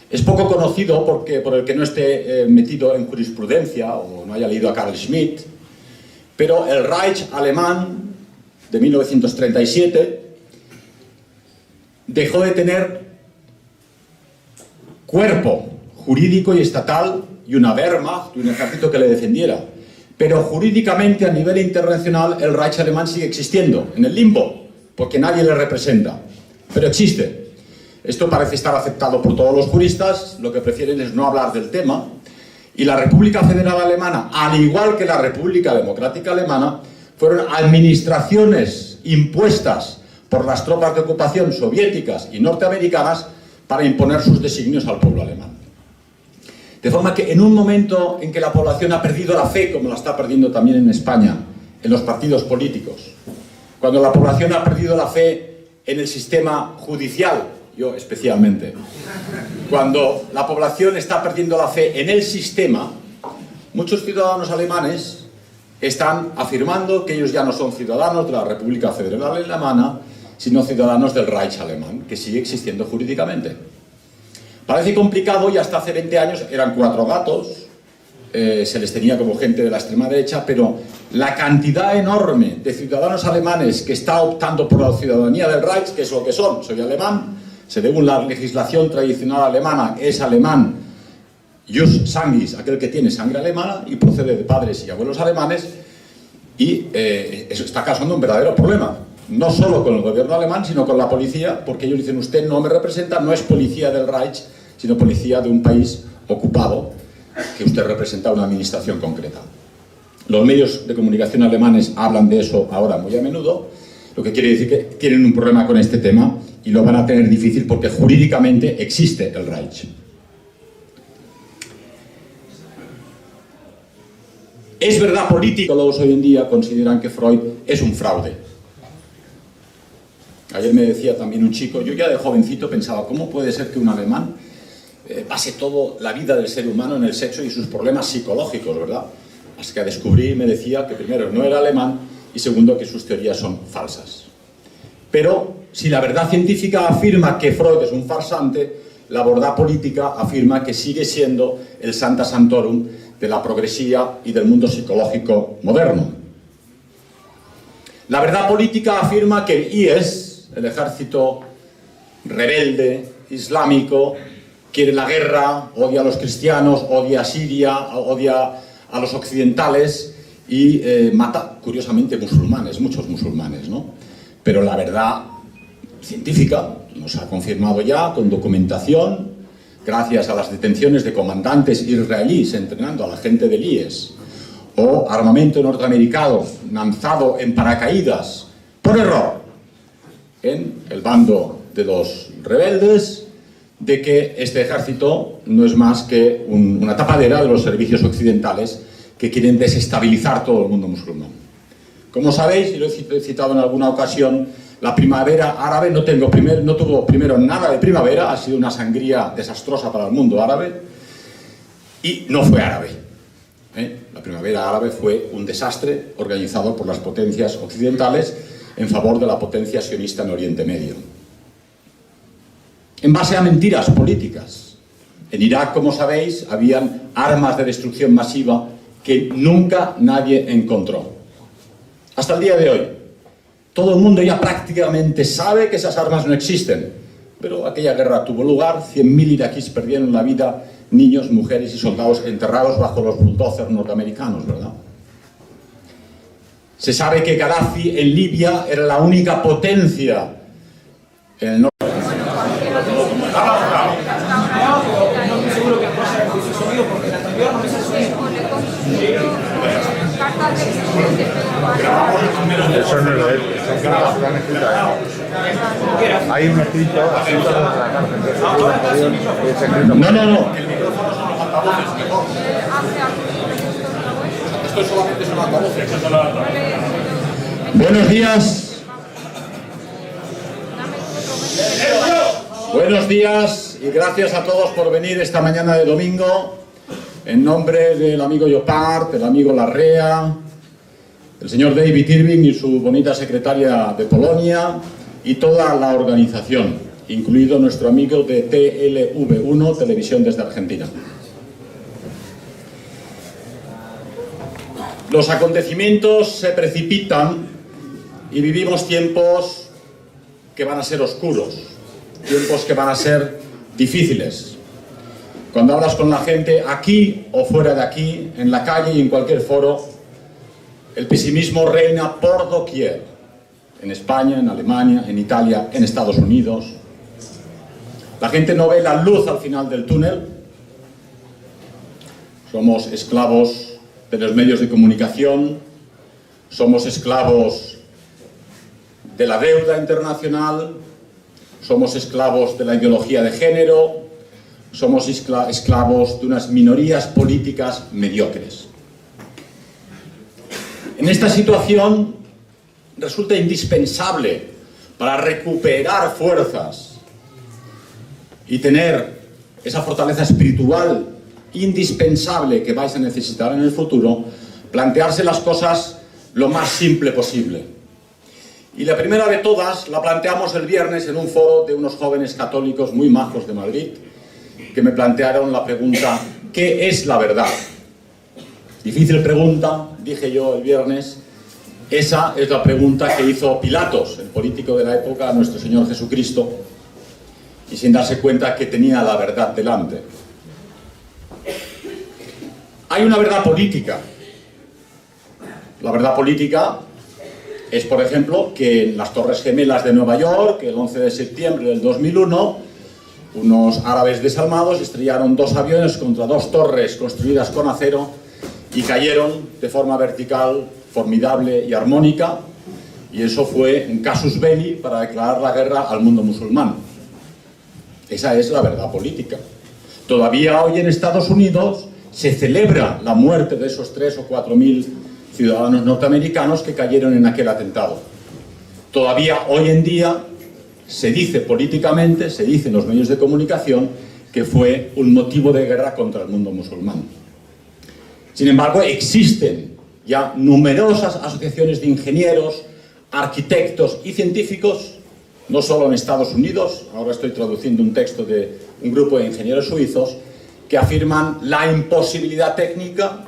Es poco conocido por el que no esté metido en jurisprudencia o no haya leído a Carl Schmitt, pero el Reich alemán de 1937 dejó de tener cuerpo jurídico y estatal y una Wehrmacht y un ejército que le defendiera. Pero jurídicamente, a nivel internacional, el Reich alemán sigue existiendo, en el limbo, porque nadie le representa, pero existe. Esto parece estar aceptado por todos los juristas, lo que prefieren es no hablar del tema, y la República Federal Alemana, al igual que la República Democrática Alemana, fueron administraciones impuestas por las tropas de ocupación soviéticas y norteamericanas para imponer sus designios al pueblo alemán. De forma que en un momento en que la población ha perdido la fe, como la está perdiendo también en España, en los partidos políticos, cuando la población ha perdido la fe en el sistema judicial, yo especialmente, cuando la población está perdiendo la fe en el sistema, muchos ciudadanos alemanes están afirmando que ellos ya no son ciudadanos de la República Federal Alemana, sino ciudadanos del Reich alemán, que sigue existiendo jurídicamente. Parece complicado y hasta hace 20 años eran 4 gatos, se les tenía como gente de la extrema derecha, pero la cantidad enorme de ciudadanos alemanes que está optando por la ciudadanía del Reich, que es lo que son, soy alemán, según la legislación tradicional alemana, es alemán, jus sanguis, aquel que tiene sangre alemana y procede de padres y abuelos alemanes, y eso está causando un verdadero problema, no solo con el gobierno alemán, sino con la policía, porque ellos dicen, usted no me representa, no es policía del Reich, sino policía de un país ocupado, que usted representa una administración concreta. Los medios de comunicación alemanes hablan de eso ahora muy a menudo, lo que quiere decir que tienen un problema con este tema y lo van a tener difícil porque jurídicamente existe el Reich. Es verdad, políticos hoy en día consideran que Freud es un fraude. Ayer me decía también un chico, yo ya de jovencito pensaba, ¿cómo puede ser que un alemán base toda la vida del ser humano en el sexo y sus problemas psicológicos, ¿verdad? Hasta que descubrí y me decía que primero no era alemán y segundo que sus teorías son falsas. Pero si la verdad científica afirma que Freud es un farsante, la verdad política afirma que sigue siendo el Sancta Sanctorum de la progresía y del mundo psicológico moderno. La verdad política afirma que el IS, el ejército rebelde, islámico, quiere la guerra, odia a los cristianos, odia a Siria, odia a los occidentales y mata, curiosamente, musulmanes, muchos musulmanes, ¿no? Pero la verdad científica nos ha confirmado ya con documentación, gracias a las detenciones de comandantes israelíes entrenando a la gente del IS, o armamento norteamericano lanzado en paracaídas por error en el bando de los rebeldes, de que este ejército no es más que una tapadera de los servicios occidentales que quieren desestabilizar todo el mundo musulmán. Como sabéis, y lo he citado en alguna ocasión, la primavera árabe no tuvo primero nada de primavera, ha sido una sangría desastrosa para el mundo árabe y no fue árabe. La primavera árabe fue un desastre organizado por las potencias occidentales en favor de la potencia sionista en Oriente Medio. En base a mentiras políticas. En Irak, como sabéis, habían armas de destrucción masiva que nunca nadie encontró. Hasta el día de hoy, todo el mundo ya prácticamente sabe que esas armas no existen, pero aquella guerra tuvo lugar, 100.000 iraquíes perdieron la vida, niños, mujeres y soldados enterrados bajo los bulldozers norteamericanos, ¿verdad? Se sabe que Gaddafi en Libia era la única potencia en el norte. No estoy seguro que no haya juicio sonido porque el anterior no me hizo sonido. Eso no lo es, son cartas que están escritas. Hay un escrito escrito en la cárcel, que es escrito. No. El micrófono son los altavoces, mejor. Esto solamente son altavoces. Buenos días. Buenos días y gracias a todos por venir esta mañana de domingo. En nombre del amigo Llopart, del amigo Larrea, el señor David Irving y su bonita secretaria de Polonia y toda la organización, incluido nuestro amigo de TLV1, Televisión desde Argentina. Los acontecimientos se precipitan y vivimos tiempos que van a ser oscuros, tiempos que van a ser difíciles. Cuando hablas con la gente aquí o fuera de aquí, en la calle y en cualquier foro, el pesimismo reina por doquier. En España, en Alemania, en Italia, en Estados Unidos. La gente no ve la luz al final del túnel. Somos esclavos de los medios de comunicación, somos esclavos de la deuda internacional, somos esclavos de la ideología de género, somos esclavos de unas minorías políticas mediocres. En esta situación resulta indispensable para recuperar fuerzas y tener esa fortaleza espiritual indispensable que vais a necesitar en el futuro, plantearse las cosas lo más simple posible. Y la primera de todas la planteamos el viernes en un foro de unos jóvenes católicos muy majos de Madrid, que me plantearon la pregunta: ¿qué es la verdad? Difícil pregunta, dije yo el viernes. Esa es la pregunta que hizo Pilatos, el político de la época, a nuestro Señor Jesucristo, y sin darse cuenta que tenía la verdad delante. Hay una verdad política. La verdad política es, por ejemplo, que en las Torres Gemelas de Nueva York, el 11 de septiembre del 2001, unos árabes desalmados estrellaron 2 aviones contra 2 torres construidas con acero y cayeron de forma vertical, formidable y armónica, y eso fue un casus belli para declarar la guerra al mundo musulmán. Esa es la verdad política. Todavía hoy en Estados Unidos se celebra la muerte de esos 3.000 o 4.000 ciudadanos norteamericanos que cayeron en aquel atentado. Todavía hoy en día se dice políticamente, se dice en los medios de comunicación, que fue un motivo de guerra contra el mundo musulmán. Sin embargo, existen ya numerosas asociaciones de ingenieros, arquitectos y científicos, no solo en Estados Unidos, ahora estoy traduciendo un texto de un grupo de ingenieros suizos, que afirman la imposibilidad técnica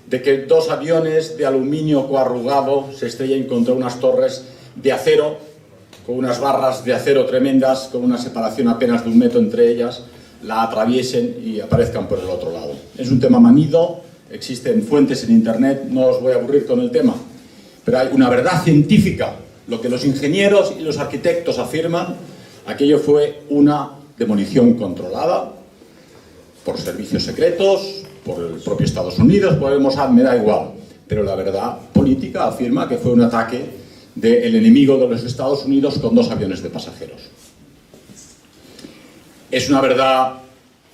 de que 2 aviones de aluminio coarrugado se estrellen contra unas torres de acero, con unas barras de acero tremendas, con una separación apenas de 1 metro entre ellas, la atraviesen y aparezcan por el otro lado. Es un tema manido, existen fuentes en internet, no os voy a aburrir con el tema, pero hay una verdad científica. Lo que los ingenieros y los arquitectos afirman, aquello fue una demolición controlada por servicios secretos, por el propio Estados Unidos, por Mossad, me da igual, pero la verdad política afirma que fue un ataque del enemigo de los Estados Unidos con 2 aviones de pasajeros. Es una verdad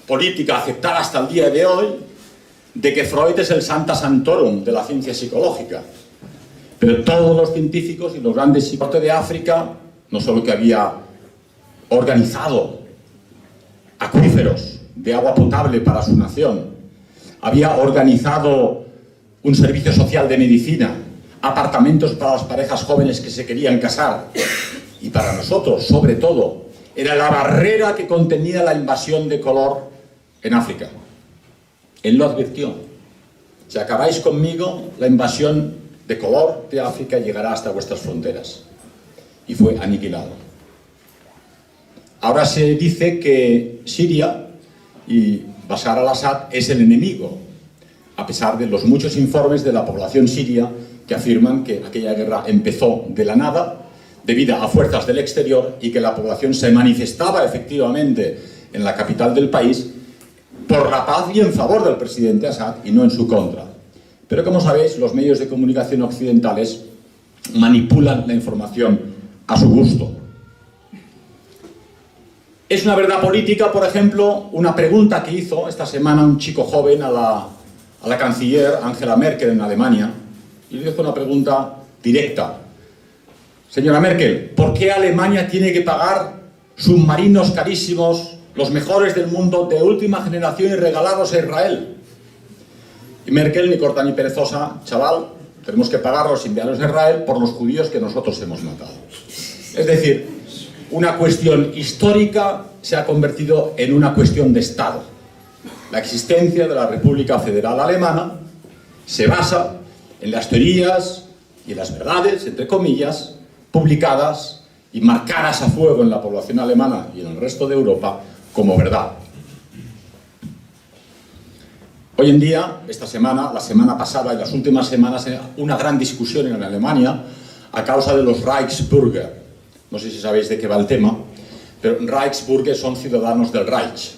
política aceptada hasta el día de hoy de que Freud es el Sancta Sanctorum de la ciencia psicológica, pero todos los científicos y los grandes psicólogos de África, no solo que había organizado acuíferos de agua potable para su nación, había organizado un servicio social de medicina, apartamentos para las parejas jóvenes que se querían casar, y para nosotros, sobre todo, era la barrera que contenía la invasión de color en África. Él lo advirtió: si acabáis conmigo, la invasión de color de África llegará hasta vuestras fronteras. Y fue aniquilado. Ahora se dice que Siria y Bashar al-Assad es el enemigo, a pesar de los muchos informes de la población siria que afirman que aquella guerra empezó de la nada, debido a fuerzas del exterior, y que la población se manifestaba efectivamente en la capital del país por la paz y en favor del presidente Assad y no en su contra. Pero como sabéis, los medios de comunicación occidentales manipulan la información a su gusto. Es una verdad política, por ejemplo, una pregunta que hizo esta semana un chico joven a la canciller Angela Merkel en Alemania, y le hizo una pregunta directa. Señora Merkel, ¿por qué Alemania tiene que pagar submarinos carísimos, los mejores del mundo, de última generación, y regalarlos a Israel? Y Merkel, ni corta ni perezosa: chaval, tenemos que pagarlos y enviarlos a Israel por los judíos que nosotros hemos matado. Es decir, una cuestión histórica se ha convertido en una cuestión de Estado. La existencia de la República Federal Alemana se basa en las teorías y en las verdades, entre comillas, publicadas y marcadas a fuego en la población alemana y en el resto de Europa como verdad. Hoy en día, esta semana, la semana pasada y las últimas semanas, una gran discusión en Alemania a causa de los Reichsbürger. No sé si sabéis de qué va el tema, pero Reichsbürger son ciudadanos del Reich.